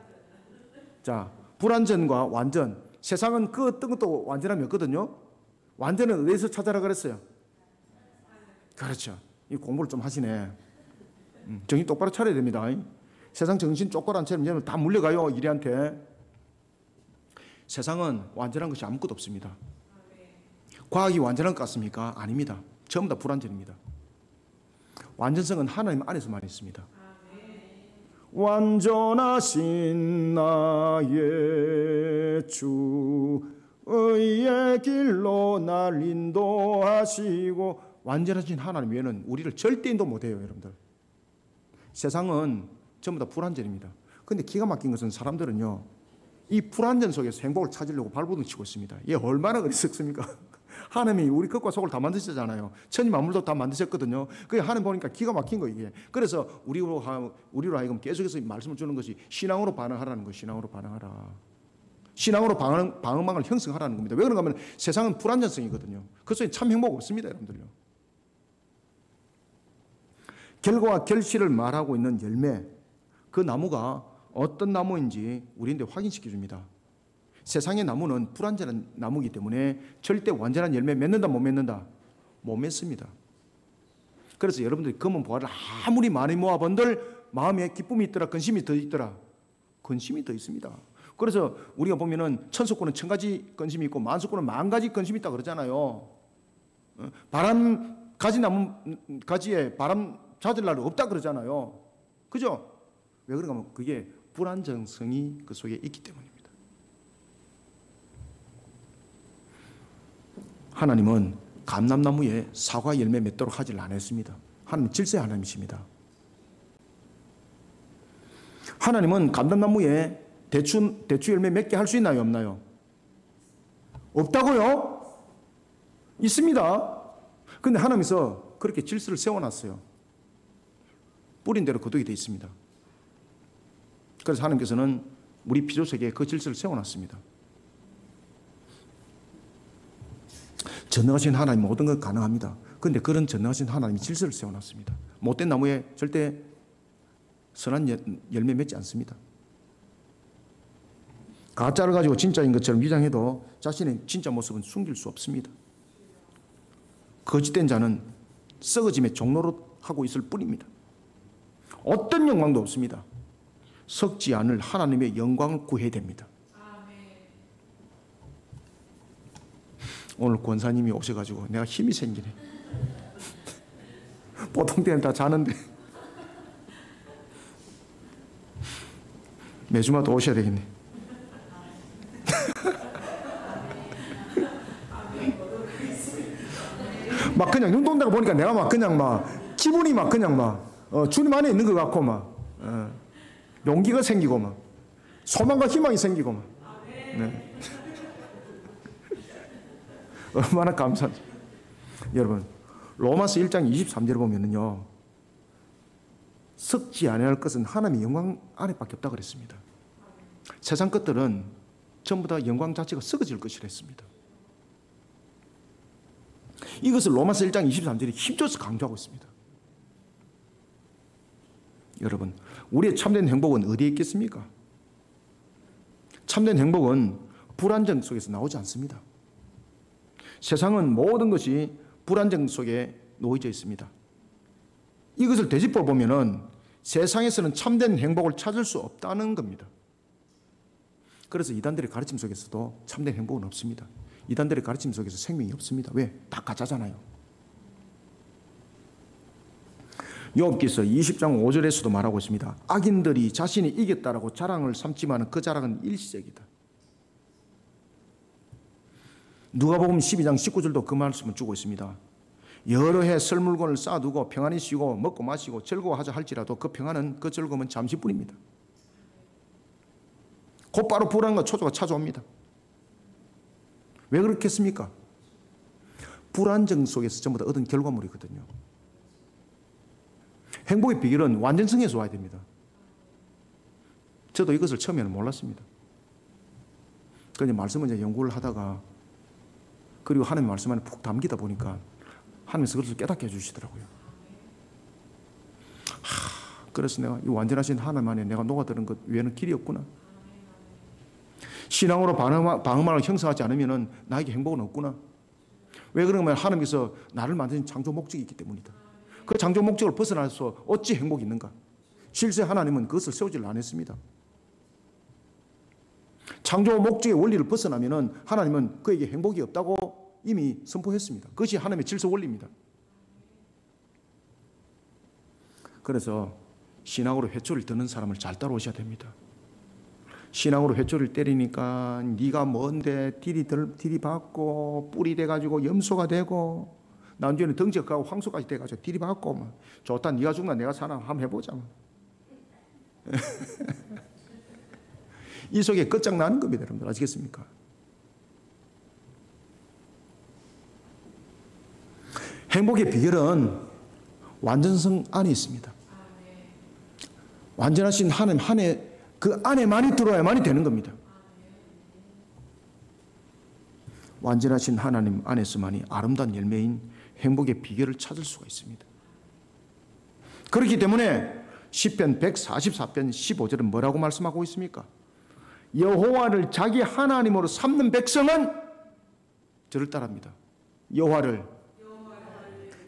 자, 불완전과 완전. 세상은 그 어떤 것도 완전함이 없거든요. 완전은 어디서 찾아라 그랬어요? 그렇죠. 이 공부를 좀 하시네. 정신 똑바로 차려야 됩니다. 세상 정신 똑바로 안 차리면 다 물려가요, 이리한테. 세상은 완전한 것이 아무것도 없습니다. 과학이 완전한 것 같습니까? 아닙니다. 전부 다 불완전입니다. 완전성은 하나님 안에서만 있습니다. 완전하신 나의 주 의의 길로 날 인도하시고, 완전하신 하나님 외에는 우리를 절대 인도 못해요, 여러분들. 세상은 전부 다 불완전입니다. 그런데 기가 막힌 것은 사람들은요, 이 불완전 속에서 행복을 찾으려고 발버둥 치고 있습니다. 이게 얼마나 어리석습니까? 하나님이 우리 겉과 속을 다 만드셨잖아요. 천지 만물도 다 만드셨거든요. 그게 하나님 보니까 기가 막힌 거 이게. 그래서 우리로 하여금 계속해서 말씀을 주는 것이 신앙으로 반응하라는 거예요. 신앙으로 반응하라. 신앙으로 방어망을 형성하라는 겁니다. 왜 그런가 하면 세상은 불완전성이거든요. 그 속에 참 행복 없습니다, 여러분들요. 결과와 결실을 말하고 있는 열매, 그 나무가 어떤 나무인지 우리한테 확인시켜 줍니다. 세상의 나무는 불완전한 나무이기 때문에 절대 완전한 열매 맺는다, 못 맺는다? 못 맺습니다. 그래서 여러분들이 검은 보화를 아무리 많이 모아본들 마음에 기쁨이 있더라, 근심이 더 있더라? 근심이 더 있습니다. 그래서 우리가 보면은 천수꾼은 1000가지 근심이 있고 만수꾼은 10,000가지 근심이 있다 그러잖아요. 바람 가지에 바람 찾을 날 없다 그러잖아요. 그죠? 왜 그런가 하면 그게 불안정성이 그 속에 있기 때문입니다. 하나님은 감람나무에 사과 열매 맺도록 하질 않았습니다. 하나님 질서의 하나님이십니다. 하나님은 감람나무에 대추 열매 맺게 할 수 있나요, 없나요? 없다고요? 있습니다. 그런데 하나님께서 그렇게 질서를 세워놨어요. 뿌린 대로 거두게 되어 있습니다. 그래서 하나님께서는 우리 피조세계에 그 질서를 세워놨습니다. 전능하신 하나님 모든 것 가능합니다. 그런데 그런 전능하신 하나님이 질서를 세워놨습니다. 못된 나무에 절대 선한 열매 맺지 않습니다. 가짜를 가지고 진짜인 것처럼 위장해도 자신의 진짜 모습은 숨길 수 없습니다. 거짓된 자는 썩어짐의 종로로 하고 있을 뿐입니다. 어떤 영광도 없습니다. 썩지 않을 하나님의 영광을 구해야 됩니다. 오늘 권사님이 오셔가지고 내가 힘이 생기네. 보통 때는 다 자는데 매주마다 오셔야 되겠네. 막 그냥 눈 돈다고 보니까 내가 막 그냥 막 기분이 막 그냥 막 주님 안에 있는 것 같고 막 용기가 생기고 막 소망과 희망이 생기고 막 네. 얼마나 감사하지. 여러분 로마서 1장 23절을 보면은요, 썩지 아니할 것은 하나님의 영광 안에밖에 없다 그랬습니다. 세상 것들은 전부 다 영광 자체가 썩어질 것이라 했습니다. 이것을 로마서 1장 23절이 힘줘서 강조하고 있습니다. 여러분, 우리의 참된 행복은 어디에 있겠습니까? 참된 행복은 불안정 속에서 나오지 않습니다. 세상은 모든 것이 불안정 속에 놓여져 있습니다. 이것을 되짚어 보면은 세상에서는 참된 행복을 찾을 수 없다는 겁니다. 그래서 이단들의 가르침 속에서도 참된 행복은 없습니다. 이단들의 가르침 속에서 생명이 없습니다. 왜? 다 가짜잖아요. 욥기서 20장 5절에서도 말하고 있습니다. 악인들이 자신이 이겼다라고 자랑을 삼지만 그 자랑은 일시적이다. 누가복음 12장 19절도 그 말씀을 주고 있습니다. 여러 해 설 물건을 쌓아두고 평안히 쉬고 먹고 마시고 즐거워하자 할지라도 그 평안은 그 즐거움은 잠시뿐입니다. 곧바로 불안과 초조가 찾아옵니다. 왜 그렇겠습니까? 불안정 속에서 전부 다 얻은 결과물이거든요. 행복의 비결은 완전성에서 와야 됩니다. 저도 이것을 처음에는 몰랐습니다. 그런데 말씀을 이제 연구를 하다가 그리고 하나님의 말씀 안에 푹 담기다 보니까 하나님께서 그것을 깨닫게 해주시더라고요. 그래서 내가 이 완전하신 하나님 안에 내가 녹아드는 것 외에는 길이 없구나. 신앙으로 방어망을 형성하지 않으면 나에게 행복은 없구나. 왜 그러냐면 하나님께서 나를 만드신 창조 목적이 있기 때문이다. 그 창조 목적을 벗어나서 어찌 행복이 있는가? 실제 하나님은 그것을 세우지를 않았습니다. 창조 목적의 원리를 벗어나면 하나님은 그에게 행복이 없다고 이미 선포했습니다. 그것이 하나님의 질서 원리입니다. 그래서 신앙으로 회초리를 드는 사람을 잘 따라오셔야 됩니다. 신앙으로 회초리를 때리니까 네가 뭔데 딜이 받고 뿔이 돼가지고 염소가 되고 나중에는 덩치가 가고 황소까지 돼가지고 딜이 받고 막 좋다 네가 죽나 내가 사나 한번 해보자. 이 속에 끝장나는 겁니다. 여러분들 아시겠습니까? 행복의 비결은 완전성 안에 있습니다. 완전하신 하나님 안에 그 안에만이 들어야만이 되는 겁니다. 완전하신 하나님 안에서만이 아름다운 열매인 행복의 비결을 찾을 수가 있습니다. 그렇기 때문에 시편 144편 15절은 뭐라고 말씀하고 있습니까? 여호와를 자기 하나님으로 삼는 백성은 저를 따릅니다. 여호와를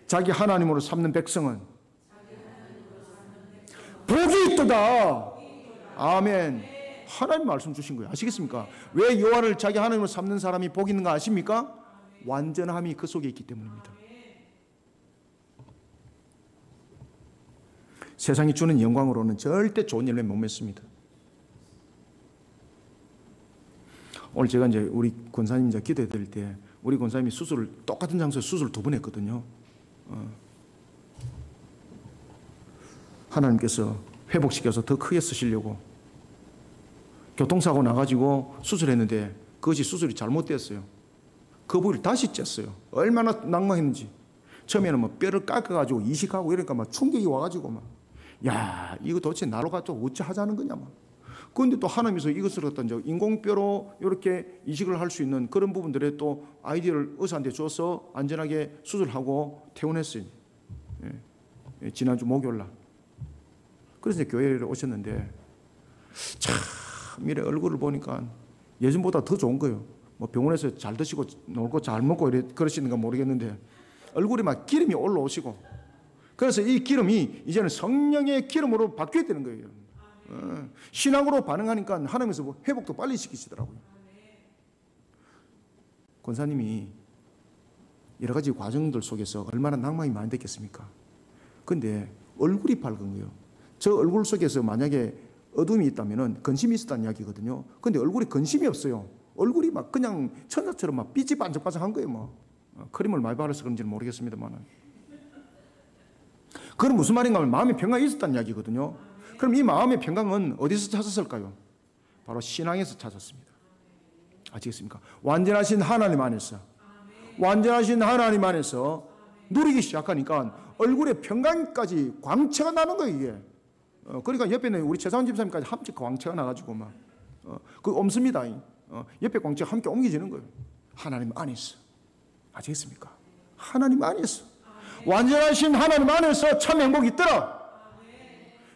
자기 하나님으로 삼는 백성은 복이 있도다. 아멘. 하나님 말씀 주신 거예요. 아시겠습니까? 왜 여호와를 자기 하나님으로 삼는 사람이 복이 있는가 아십니까? 완전함이 그 속에 있기 때문입니다. 세상이 주는 영광으로는 절대 좋은 열매 못 맺습니다. 오늘 제가 이제 우리 권사님 이제 기도해 드릴 때 우리 권사님이 똑같은 장소에 수술을 2번 했거든요. 하나님께서 회복시켜서 더 크게 쓰시려고 교통사고 나가지고 수술했는데 그것이 수술이 잘못됐어요. 그 부위를 다시 쬐어요. 얼마나 낭망했는지. 처음에는 뭐 뼈를 깎아가지고 이식하고 이러니까 막 충격이 와가지고 막 야 이거 도대체 나로 가지고 어찌 하자는 거냐 막. 그런데 또 하나님께서 이것을 갖다 이제 인공뼈로 이렇게 이식을 할 수 있는 그런 부분들에 또 아이디어를 의사한테 줘서 안전하게 수술하고 퇴원했어요. 예. 지난주 목요일 날. 그래서 교회를 오셨는데 참 이래 얼굴을 보니까 예전보다 더 좋은 거예요. 뭐 병원에서 잘 드시고 놀고 잘 먹고 그러시는가 모르겠는데 얼굴에 막 기름이 올라오시고 그래서 이 기름이 이제는 성령의 기름으로 바뀌어야 되는 거예요. 신앙으로 반응하니까 하나님께서 뭐 회복도 빨리 시키시더라고요. 권사님이 여러 가지 과정들 속에서 얼마나 낭만이 많이 됐겠습니까? 근데 얼굴이 밝은 거예요. 저 얼굴 속에서 만약에 어둠이 있다면 근심이 있었다는 이야기거든요. 근데 얼굴에 근심이 없어요. 얼굴이 막 그냥 천사처럼 막 빛이 반짝반짝한 거예요. 뭐. 크림을 많이 바라서 그런지는 모르겠습니다만. 그건 무슨 말인가 하면 마음의 평강이 있었다는 이야기거든요. 그럼 이 마음의 평강은 어디서 찾았을까요? 바로 신앙에서 찾았습니다. 아시겠습니까? 완전하신 하나님 안에서 완전하신 하나님 안에서 누리기 시작하니까 얼굴에 평강까지 광채가 나는 거예요. 이게. 그러니까 옆에는 우리 최상원 집사님까지 함께 광채가 나가지고 막 그 없습니다. 옆에 광채가 함께 옮겨지는 거예요. 하나님 안에서. 아시겠습니까? 하나님 안에서. 완전하신 하나님 안에서 참 행복이 있더라.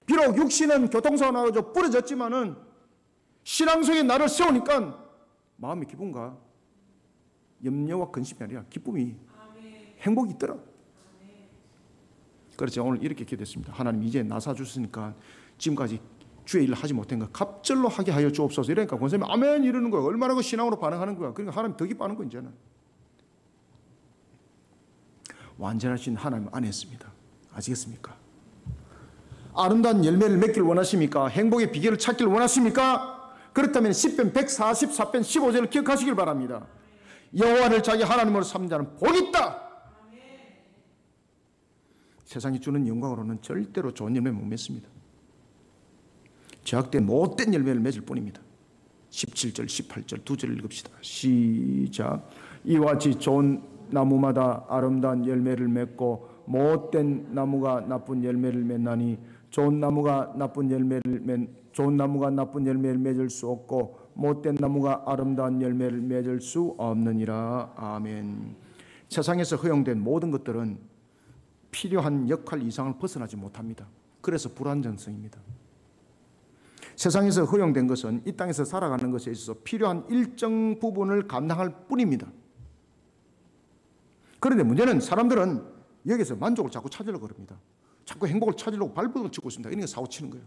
비록 육신은 교통사고 나가지고 부러졌지만은 신앙 속에 나를 세우니까 마음의 기쁨과 염려와 근심이 아니라 기쁨이 행복이 있더라. 그래서 오늘 이렇게 기도했습니다. 하나님 이제 나사 주시니까 지금까지 주의 일을 하지 못한 거 갑절로 하게 하여 주옵소서. 이러니까 권사님이 아멘 이러는 거야. 얼마나 그 신앙으로 반응하는 거야. 그러니까 하나님 더 기뻐하는 거야 이제는. 완전하신 하나님 안에 있습니다. 아시겠습니까? 아름다운 열매를 맺기를 원하십니까? 행복의 비결을 찾기를 원하십니까? 그렇다면 시편 144편 15절을 기억하시길 바랍니다. 여호와를 자기 하나님으로 삼는 자는 복이 있다. 세상이 주는 영광으로는 절대로 좋은 열매 못 맺습니다. 제약된 못된 열매를 맺을 뿐입니다. 17절 18절 두 절 읽읍시다. 시작. 이와 같이 좋은 나무마다 아름다운 열매를 맺고 못된 나무가 나쁜 열매를 맺나니 좋은 나무가 나쁜 열매를 맺을 수 없고 못된 나무가 아름다운 열매를 맺을 수 없느니라. 아멘. 세상에서 허용된 모든 것들은 필요한 역할 이상을 벗어나지 못합니다. 그래서 불안정성입니다. 세상에서 허용된 것은 이 땅에서 살아가는 것에 있어서 필요한 일정 부분을 감당할 뿐입니다. 그런데 문제는 사람들은 여기서 만족을 자꾸 찾으려고 그럽니다. 자꾸 행복을 찾으려고 발버둥을 치고 있습니다. 이런 게 사고 치는 거예요.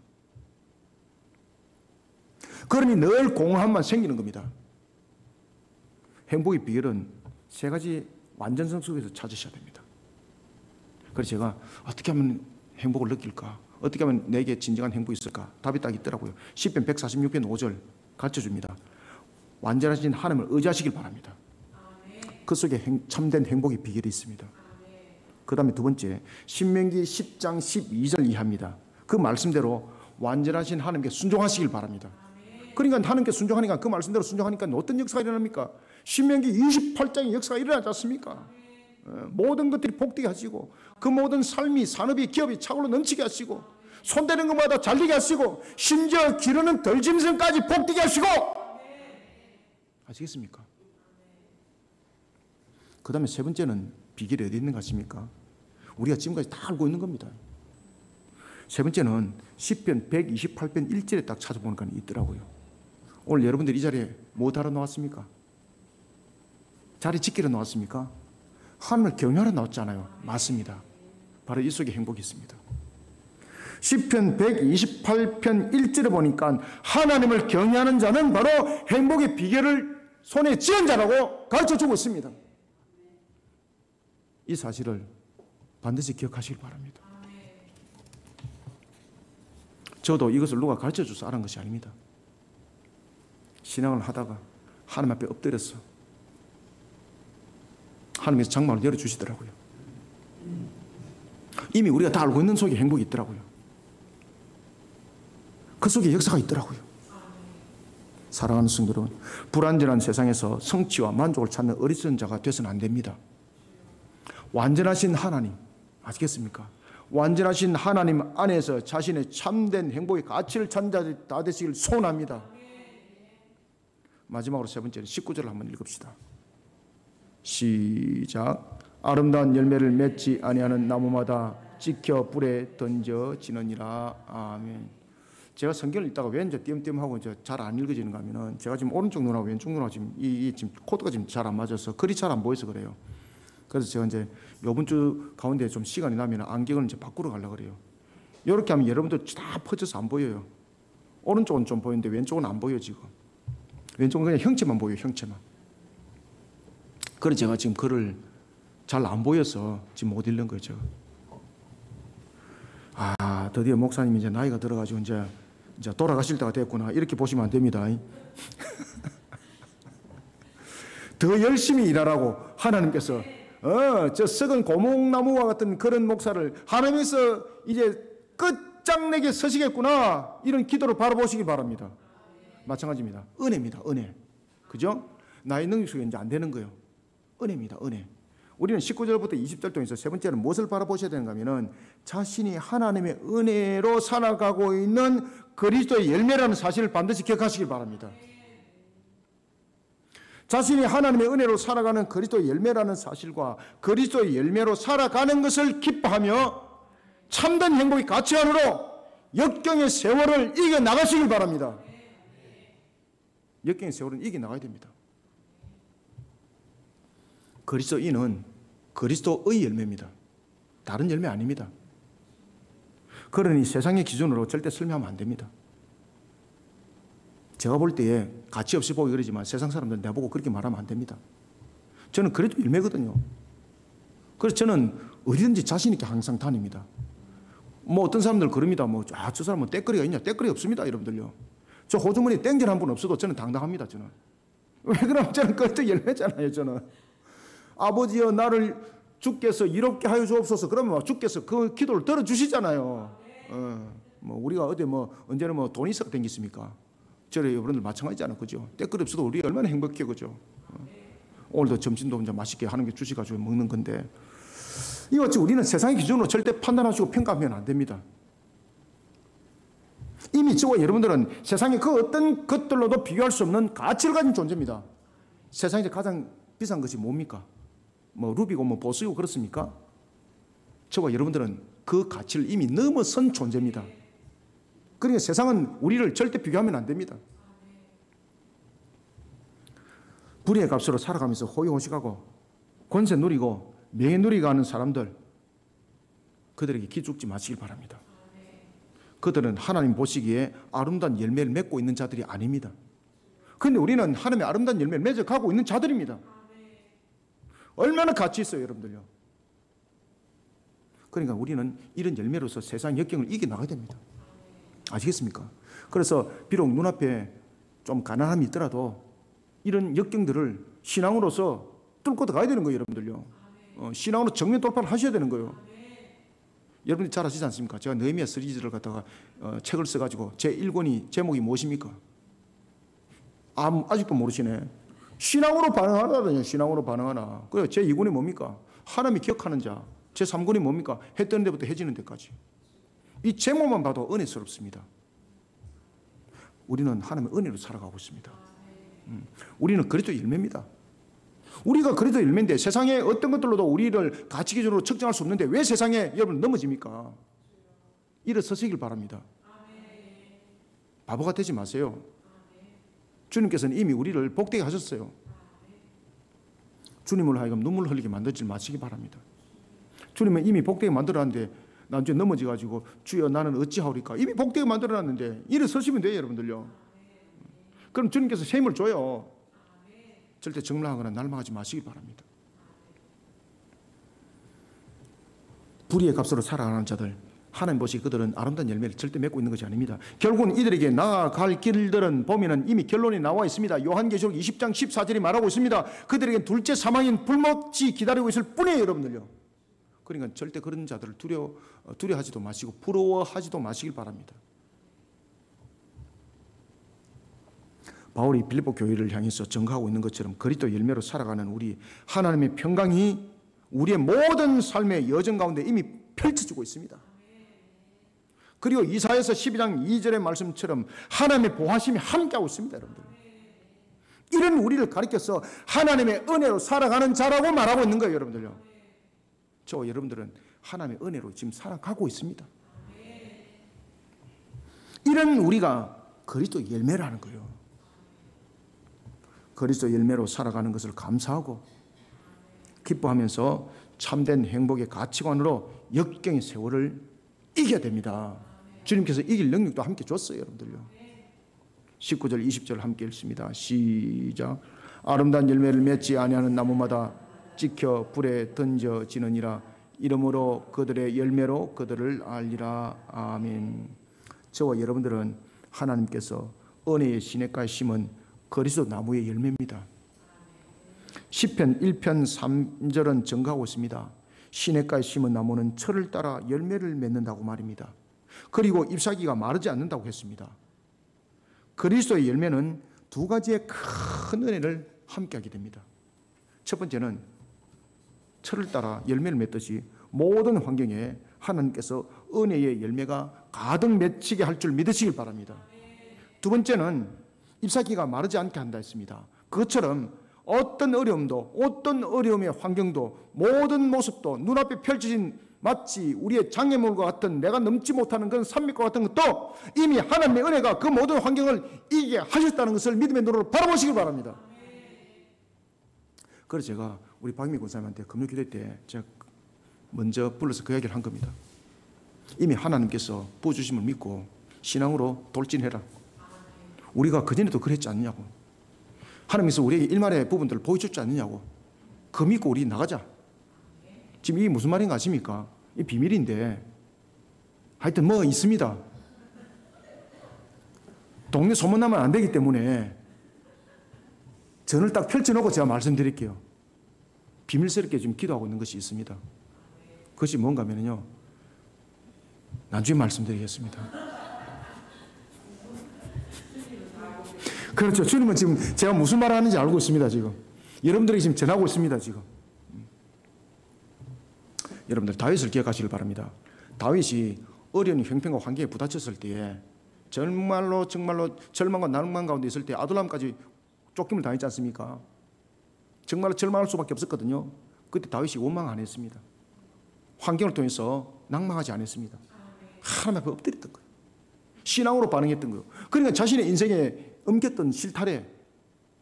그러니 늘 공허함만 생기는 겁니다. 행복의 비결은 세 가지 완전성 속에서 찾으셔야 됩니다. 그래서 제가 어떻게 하면 행복을 느낄까? 어떻게 하면 내게 진정한 행복이 있을까? 답이 딱 있더라고요. 시편 146편 5절 가르쳐줍니다. 완전하신 하나님을 의지하시길 바랍니다. 그 속에 참된 행복의 비결이 있습니다. 그 다음에 두 번째, 신명기 10장 12절 이하입니다. 그 말씀대로 완전하신 하나님께 순종하시길 바랍니다. 그러니까 하나님께 순종하니까, 그 말씀대로 순종하니까 어떤 역사가 일어납니까? 신명기 28장의 역사가 일어나지 않습니까? 모든 것들이 복되게 하시고, 그 모든 삶이, 산업이, 기업이 차고로 넘치게 하시고, 손대는 것마다 잘되게 하시고, 심지어 기르는 덜짐승까지 복되게 하시고, 아시겠습니까? 그 다음에 세 번째는 비결이 어디 있는 것 같습니까? 우리가 지금까지 다 알고 있는 겁니다. 세 번째는 시편 128편 1절에 딱 찾아보니까 있더라고요. 오늘 여러분들 이 자리에 뭐 하러 나왔습니까? 자리 지키러 나왔습니까? 하나님을 경외하러 나왔잖아요. 맞습니다. 바로 이 속에 행복이 있습니다. 시편 128편 1절에 보니까 하나님을 경외하는 자는 바로 행복의 비결을 손에 쥐은 자라고 가르쳐주고 있습니다. 이 사실을 반드시 기억하시길 바랍니다. 저도 이것을 누가 가르쳐줘서 알은 것이 아닙니다. 신앙을 하다가 하나님 앞에 엎드렸어. 하나님께서 장막을 열어주시더라고요. 이미 우리가 다 알고 있는 속에 행복이 있더라고요. 그 속에 역사가 있더라고요. 사랑하는 성도 여러분, 불완전한 세상에서 성취와 만족을 찾는 어리석은 자가 되서는 안 됩니다. 완전하신 하나님, 아시겠습니까? 완전하신 하나님 안에서 자신의 참된 행복의 가치를 찾는 자 다 되시길 소원합니다. 마지막으로 세 번째는 19절을 한번 읽읍시다. 시작. 아름다운 열매를 맺지 아니하는 나무마다 지켜 불에 던져지느니라. 아멘. 제가 성경을 읽다가 왜 이제 띄엄띄엄하고 잘 안 읽어지는가 하면은 제가 지금 오른쪽 눈하고 왼쪽 눈하고 지금 지금 코드가 지금 잘 안 맞아서 글이 잘 안 보여서 그래요. 그래서 제가 이제 요번 주 가운데 좀 시간이 나면 안경을 이제 바꾸러 가려고 그래요. 이렇게 하면 여러분들 다 퍼져서 안 보여요. 오른쪽은 좀 보이는데 왼쪽은 안 보여 지금. 왼쪽은 그냥 형체만 보여요, 형체만. 그래서 제가 지금 글을 잘 안 보여서 지금 못 읽는 거죠. 아, 드디어 목사님이 이제 나이가 들어가지고 이제 돌아가실 때가 됐구나. 이렇게 보시면 안 됩니다. 더 열심히 일하라고 하나님께서 저 썩은 고목나무와 같은 그런 목사를 하나님께서 이제 끝장내게 서시겠구나. 이런 기도를 바라보시기 바랍니다. 마찬가지입니다. 은혜입니다. 은혜. 그죠? 나의 능력 속에 이제 안 되는 거예요. 은혜입니다. 은혜. 우리는 19절부터 20절 통해서 세 번째는 무엇을 바라보셔야 되는가 하면은 자신이 하나님의 은혜로 살아가고 있는 그리스도의 열매라는 사실을 반드시 기억하시길 바랍니다. 자신이 하나님의 은혜로 살아가는 그리스도의 열매라는 사실과 그리스도의 열매로 살아가는 것을 기뻐하며 참된 행복의 가치 안으로 역경의 세월을 이겨나가시길 바랍니다. 역경의 세월은 이겨나가야 됩니다. 그리스도인은 그리스도의 열매입니다. 다른 열매 아닙니다. 그러니 세상의 기준으로 절대 설명하면 안 됩니다. 제가 볼 때에 가치 없이 보기 그러지만 세상 사람들은 내보고 그렇게 말하면 안 됩니다. 저는 그래도 열매거든요. 그래서 저는 어디든지 자신 있게 항상 다닙니다. 뭐 어떤 사람들 그럽니다. 저 사람은 떼거리가 있냐? 떼거리 없습니다, 여러분들요. 저 호주머니에 땡전 한 분 없어도 저는 당당합니다, 저는. 왜 그러면 저는 그것도 열매잖아요, 저는. 아버지여 나를 주께서 이롭게 하여 주옵소서. 그러면 주께서 그 기도를 들어주시잖아요. 우리가 어디 언제는 돈이 있어서 댕기십니까? 저래 여러분들 마찬가지잖아요, 그죠? 때끝 없어도 우리 얼마나 행복해, 그죠? 오늘도 점심도 이제 맛있게 하는 게 주셔가지고 먹는 건데 이거 어찌 우리는 세상의 기준으로 절대 판단하시고 평가하면 안 됩니다. 이미 저와 여러분들은 세상의 그 어떤 것들로도 비교할 수 없는 가치를 가진 존재입니다. 세상에서 가장 비싼 것이 뭡니까? 루비고 보스이고 그렇습니까? 저와 여러분들은 그 가치를 이미 넘어선 존재입니다. 그러니까 세상은 우리를 절대 비교하면 안 됩니다. 불의의 값으로 살아가면서 호의호식하고 권세 누리고 명예 누리고 하는 사람들, 그들에게 기죽지 마시길 바랍니다. 그들은 하나님 보시기에 아름다운 열매를 맺고 있는 자들이 아닙니다. 그런데 우리는 하나님의 아름다운 열매를 맺어가고 있는 자들입니다. 얼마나 가치 있어요, 여러분들요. 그러니까 우리는 이런 열매로서 세상 역경을 이겨나가야 됩니다. 아시겠습니까? 그래서 비록 눈앞에 좀 가난함이 있더라도 이런 역경들을 신앙으로서 뚫고 들어가야 되는 거예요, 여러분들요. 신앙으로 정면 돌파를 하셔야 되는 거예요. 여러분들이 잘 아시지 않습니까? 제가 느헤미야 시리즈를 갖다가 책을 써가지고 제 1권이 제목이 무엇입니까? 아직도 모르시네. 신앙으로 반응하라더니 신앙으로 반응하나. 그래요. 제 2권이 뭡니까? 하나님이 기억하는 자. 제 3권이 뭡니까? 해 뜨는 데부터 해 지는 데까지. 이 제목만 봐도 은혜스럽습니다. 우리는 하나님의 은혜로 살아가고 있습니다. 우리는 그리스도 열매입니다. 우리가 그리스도 열매인데 세상에 어떤 것들로도 우리를 가치 기준으로 측정할 수 없는데 왜 세상에 여러분 넘어집니까? 일어서시길 바랍니다. 바보가 되지 마세요. 주님께서는 이미 우리를 복되게 하셨어요. 주님을 하여금 눈물 흘리게 만들지 마시기 바랍니다. 주님은 이미 복되게 만들어놨는데 나중에 넘어져가지고 주여 나는 어찌하오리까? 이미 복되게 만들어놨는데 일어서시면 돼요, 여러분들요. 그럼 주님께서 새 힘을 줘요. 절대 정락하거나 날망하지 마시기 바랍니다. 불의의 값으로 살아가는 자들, 하나님 보시기 그들은 아름다운 열매를 절대 맺고 있는 것이 아닙니다. 결국은 이들에게 나아갈 길들은 보면은 이미 결론이 나와 있습니다. 요한계시록 20장 14절이 말하고 있습니다. 그들에게 둘째 사망인 불못이 기다리고 있을 뿐이에요, 여러분들요. 그러니까 절대 그런 자들을 두려워하지도 마시고 부러워하지도 마시길 바랍니다. 바울이 빌립보 교회를 향해서 증거하고 있는 것처럼 그리스도 열매로 살아가는 우리 하나님의 평강이 우리의 모든 삶의 여정 가운데 이미 펼쳐지고 있습니다. 그리고 이사야서 12장 2절의 말씀처럼 하나님의 보호하심이 함께하고 있습니다, 여러분들. 이런 우리를 가리켜서 하나님의 은혜로 살아가는 자라고 말하고 있는 거예요, 여러분들요. 저와 여러분들은 하나님의 은혜로 지금 살아가고 있습니다. 이런 우리가 그리스도 열매라는 거예요. 그리스도 열매로 살아가는 것을 감사하고 기뻐하면서 참된 행복의 가치관으로 역경의 세월을 이겨야 됩니다. 주님께서 이길 능력도 함께 줬어요, 여러분들요. 19절 20절 함께 읽습니다. 시작. 아름다운 열매를 맺지 아니하는 나무마다 찍혀 불에 던져지느니라. 이러므로 그들의 열매로 그들을 알리라. 아멘. 저와 여러분들은 하나님께서 은혜의 시냇가에 심은 그리스도 나무의 열매입니다. 시편 1편 3절은 증가하고 있습니다. 시냇가에 심은 나무는 철을 따라 열매를 맺는다고 말입니다. 그리고 잎사귀가 마르지 않는다고 했습니다. 그리스도의 열매는 두 가지의 큰 은혜를 함께하게 됩니다. 첫 번째는 철을 따라 열매를 맺듯이 모든 환경에 하나님께서 은혜의 열매가 가득 맺히게 할 줄 믿으시길 바랍니다. 두 번째는 잎사귀가 마르지 않게 한다 했습니다. 그것처럼 어떤 어려움도, 어떤 어려움의 환경도, 모든 모습도 눈앞에 펼쳐진 마치 우리의 장애물과 같은 내가 넘지 못하는 그런 산맥과 같은 것도 이미 하나님의 은혜가 그 모든 환경을 이기게 하셨다는 것을 믿음의 눈으로 바라보시길 바랍니다. 그래서 제가 우리 박미 권사님한테 금요기도 때 제가 먼저 불러서 그 이야기를 한 겁니다. 이미 하나님께서 부어주심을 믿고 신앙으로 돌진해라. 우리가 그전에도 그랬지 않느냐고. 하나님께서 우리에게 일말의 부분들을 보여줬지 않느냐고. 그 믿고 우리 나가자. 지금 이게 무슨 말인가 아십니까? 이 비밀인데 하여튼 뭐 있습니다. 동네 소문나면 안 되기 때문에 전을 딱 펼쳐놓고 제가 말씀드릴게요. 비밀스럽게 지금 기도하고 있는 것이 있습니다. 그것이 뭔가 하면요, 나중에 말씀드리겠습니다. 그렇죠. 주님은 지금 제가 무슨 말을 하는지 알고 있습니다. 지금 여러분들에게 지금 전하고 있습니다. 지금 여러분들 다윗을 기억하시길 바랍니다. 다윗이 어려운 형편과 환경에 부딪혔을 때에 정말로 절망과 낭만 가운데 있을 때 아둘람까지 쫓김을 당했지 않습니까? 정말로 절망할 수밖에 없었거든요. 그때 다윗이 원망 안 했습니다. 환경을 통해서 낭망하지 않았습니다. 하나님 앞에 엎드렸던 거예요. 신앙으로 반응했던 거예요. 그러니까 자신의 인생에 엉켰던 실타래,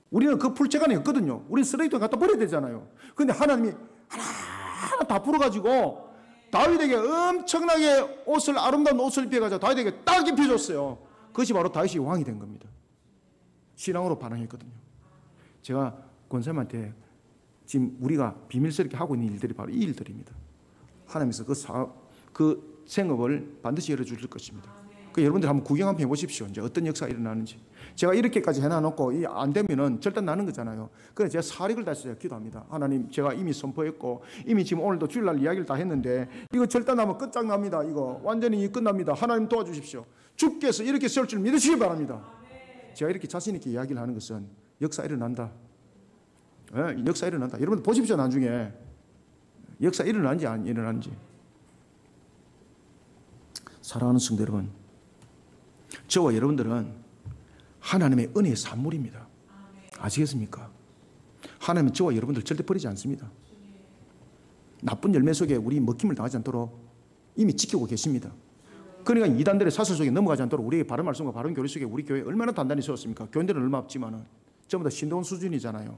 우리는 그 풀재간이 없거든요. 우리는 쓰레기통에 갖다 버려야 되잖아요. 그런데 하나님이 하나하나 다 풀어가지고 다윗에게 엄청나게 아름다운 옷을 입혀가지고 다윗에게 딱 입혀줬어요. 그것이 바로 다윗이 왕이 된 겁니다. 신앙으로 반응했거든요. 제가 권사님한테 지금 우리가 비밀스럽게 하고 있는 일들이 바로 이 일들입니다. 하나님께서 그 생업을 반드시 열어주실 것입니다. 여러분들 한번 구경 한번 해보십시오. 이제 어떤 역사가 일어나는지. 제가 이렇게까지 해놔놓고 안 되면은 절단 나는 거잖아요. 그래서 제가 사력을 다해서 기도합니다. 하나님, 제가 이미 선포했고 이미 지금 오늘도 주일날 이야기를 다 했는데 이거 절단 나면 끝장납니다. 이거 완전히 끝납니다. 하나님 도와주십시오. 주께서 이렇게 세울 줄 믿으시기 바랍니다. 제가 이렇게 자신 있게 이야기를 하는 것은 역사 일어난다. 역사 일어난다. 여러분들 보십시오. 나중에 역사 일어나는지 안 일어나는지. 사랑하는 성도 여러분, 저와 여러분들은 하나님의 은혜의 산물입니다. 아시겠습니까? 하나님은 저와 여러분들 절대 버리지 않습니다. 나쁜 열매 속에 우리 먹힘을 당하지 않도록 이미 지키고 계십니다. 그러니까 이단들의 사슬 속에 넘어가지 않도록 우리의 바른 말씀과 바른 교리 속에 우리 교회 얼마나 단단히 세웠습니까? 교인들은 얼마 없지만은 전부 다 신도원 수준이잖아요.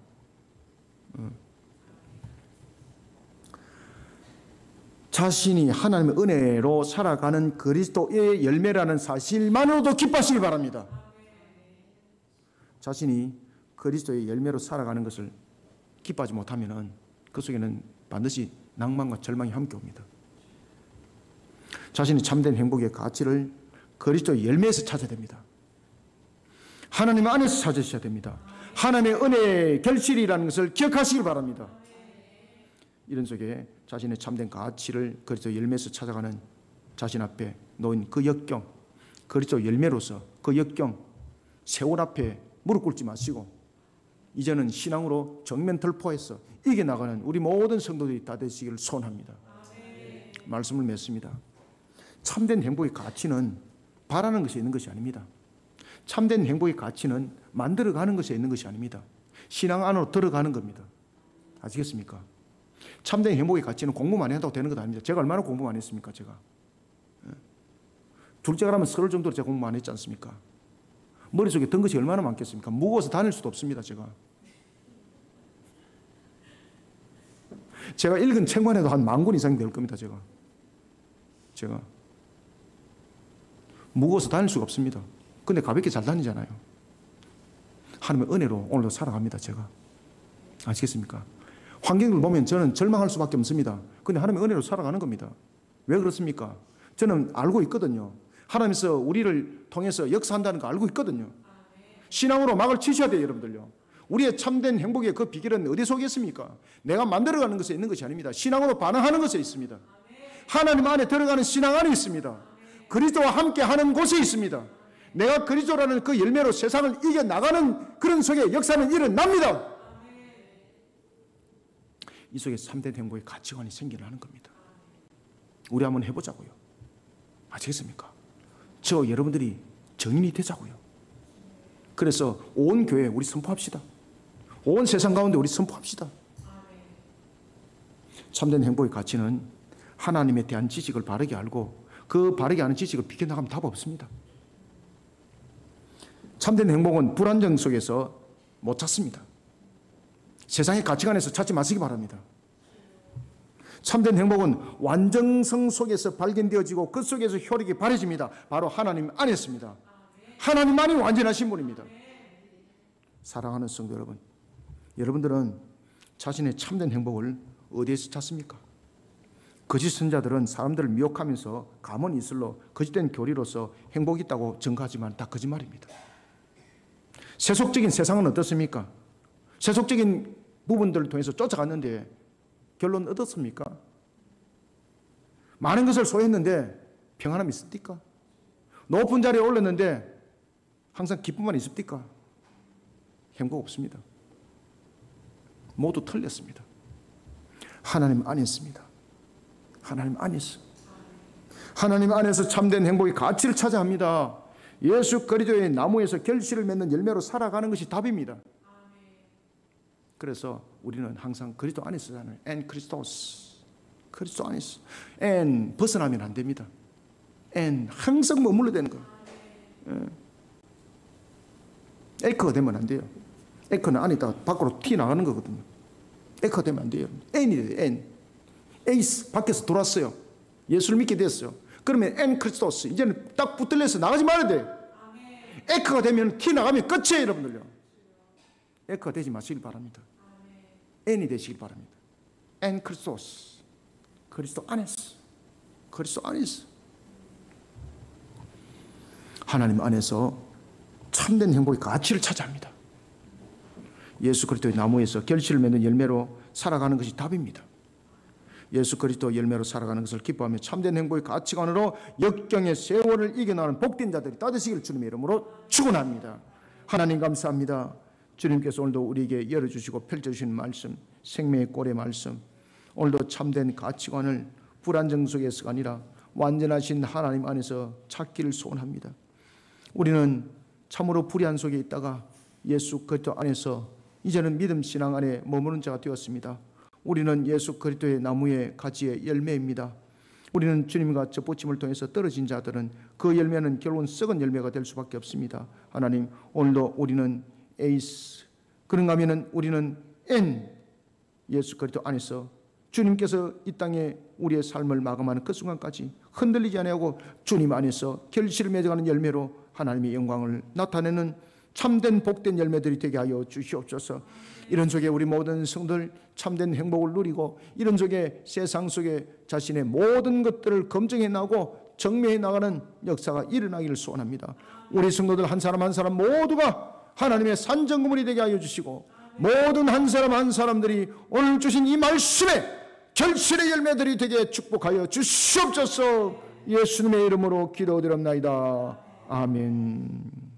자신이 하나님의 은혜로 살아가는 그리스도의 열매라는 사실만으로도 기뻐하시기 바랍니다. 자신이 그리스도의 열매로 살아가는 것을 기뻐하지 못하면 그 속에는 반드시 낭만과 절망이 함께 옵니다. 자신이 참된 행복의 가치를 그리스도의 열매에서 찾아야 됩니다. 하나님 안에서 찾으셔야 됩니다. 하나님의 은혜의 결실이라는 것을 기억하시기 바랍니다. 이런 속에 자신의 참된 가치를 그리스도 열매에서 찾아가는 자신 앞에 놓인 그 역경, 그리스도 열매로서 그 역경, 세월 앞에 무릎 꿇지 마시고 이제는 신앙으로 정면 돌파해서 이겨나가는 우리 모든 성도들이 다 되시기를 소원합니다. 말씀을 맺습니다. 참된 행복의 가치는 바라는 것이 있는 것이 아닙니다. 참된 행복의 가치는 만들어가는 것에 있는 것이 아닙니다. 신앙 안으로 들어가는 겁니다. 아시겠습니까? 참된 행복의 가치는 공부 많이 한다고 되는 것 아닙니다. 제가 얼마나 공부 많이 했습니까? 제가 둘째가라면 서울 정도로 제가 공부 많이 했지 않습니까? 머릿속에 든 것이 얼마나 많겠습니까? 무거워서 다닐 수도 없습니다. 제가 읽은 책만 해도 한 10,000권 이상이 될 겁니다. 제가 무거워서 다닐 수가 없습니다. 근데 가볍게 잘 다니잖아요. 하나님의 은혜로 오늘도 살아갑니다. 제가 아시겠습니까? 환경을 보면 저는 절망할 수밖에 없습니다. 근데 하나님의 은혜로 살아가는 겁니다. 왜 그렇습니까? 저는 알고 있거든요. 하나님께서 우리를 통해서 역사한다는 거 알고 있거든요. 신앙으로 막을 치셔야 돼요, 여러분들요. 우리의 참된 행복의 그 비결은 어디 속에 있습니까? 내가 만들어가는 것에 있는 것이 아닙니다. 신앙으로 반응하는 것에 있습니다. 하나님 안에 들어가는 신앙 안에 있습니다. 그리스도와 함께 하는 곳에 있습니다. 내가 그리스도라는 그 열매로 세상을 이겨나가는 그런 속에 역사는 일어납니다. 이 속에 참된 행복의 가치관이 생겨나는 겁니다. 우리 한번 해보자고요. 아시겠습니까? 저 여러분들이 정인이 되자고요. 그래서 온 교회 우리 선포합시다. 온 세상 가운데 우리 선포합시다. 참된 행복의 가치는 하나님에 대한 지식을 바르게 알고 그 바르게 아는 지식을 비켜나가면 답 없습니다. 참된 행복은 불안정 속에서 못 찾습니다. 세상의 가치관에서 찾지 마시기 바랍니다. 참된 행복은 완전성 속에서 발견되어지고 그 속에서 효력이 발휘집니다. 바로 하나님 안에 있습니다. 하나님만이 완전하신 분입니다. 사랑하는 성도 여러분, 여러분들은 자신의 참된 행복을 어디에서 찾습니까? 거짓 선자들은 사람들을 미혹하면서 가문 이슬로 거짓된 교리로서 행복이 있다고 증거하지만 다 거짓말입니다. 세속적인 세상은 어떻습니까? 세속적인 부분들을 통해서 쫓아갔는데 결론 얻었습니까? 많은 것을 소유했는데 평안함이 있습니까? 높은 자리에 올랐는데 항상 기쁨만 있습니까? 행복 없습니다. 모두 틀렸습니다. 하나님 안에 있습니다. 하나님 안에 있어. 하나님 안에서 참된 행복의 가치를 찾아 합니다. 예수 그리스도의 나무에서 결실을 맺는 열매로 살아가는 것이 답입니다. 그래서 우리는 항상 그리스도 안에 있어야 하는 엔 크리스토스, 그리스도 안에서. N 벗어나면 안 됩니다. N 항상 머물러야 되는 거예요. 에커가 되면 안 돼요. 에커는 안에다가 밖으로 튀어 나가는 거거든요. 에커가 되면 안 돼요. N이 돼요. N. 에이스 밖에서 돌았어요. 예수를 믿게 됐어요. 그러면 N 크리스토스. 이제는 딱 붙들려서 나가지 말아야 돼요. 에커가 되면 튀어 나가면 끝이에요, 여러분들요. 에커가 되지 마시길 바랍니다. N이 되시길 바랍니다. N 크리스토스. 그리스도 안에서. 그리스도 안에서. 하나님 안에서 참된 행복의 가치를 찾아합니다. 예수 그리스도의 나무에서 결실을 맺는 열매로 살아가는 것이 답입니다. 예수 그리스도 열매로 살아가는 것을 기뻐하며 참된 행복의 가치관으로 역경의 세월을 이겨나가는 복된 자들이 다 되시기를 주님의 이름으로 축원합니다. 하나님 감사합니다. 주님께서 오늘도 우리에게 열어주시고 펼쳐주시는 말씀, 생명의 꼴의 말씀, 오늘도 참된 가치관을 불안정 속에서가 아니라 완전하신 하나님 안에서 찾기를 소원합니다. 우리는 참으로 불의한 속에 있다가 예수 그리스도 안에서 이제는 믿음 신앙 안에 머무는 자가 되었습니다. 우리는 예수 그리스도의 나무의 가지의 열매입니다. 우리는 주님과 접붙임을 통해서 떨어진 자들은 그 열매는 결국은 썩은 열매가 될 수밖에 없습니다. 하나님, 오늘도 우리는 에이스, 그런가 하면 우리는 N, 예수 그리스도 안에서 주님께서 이 땅에 우리의 삶을 마감하는 그 순간까지 흔들리지 아니하고 주님 안에서 결실을 맺어가는 열매로 하나님의 영광을 나타내는 참된 복된 열매들이 되게 하여 주시옵소서. 이런 속에 우리 모든 성도들 참된 행복을 누리고 이런 속에 세상 속에 자신의 모든 것들을 검증해 나가고 정매해 나가는 역사가 일어나기를 소원합니다. 우리 성도들 한 사람 한 사람 모두가 하나님의 산정구물이 되게 하여 주시고 모든 한 사람 한 사람들이 오늘 주신 이 말씀에 결실의 열매들이 되게 축복하여 주시옵소서. 예수님의 이름으로 기도드립나이다. 아멘.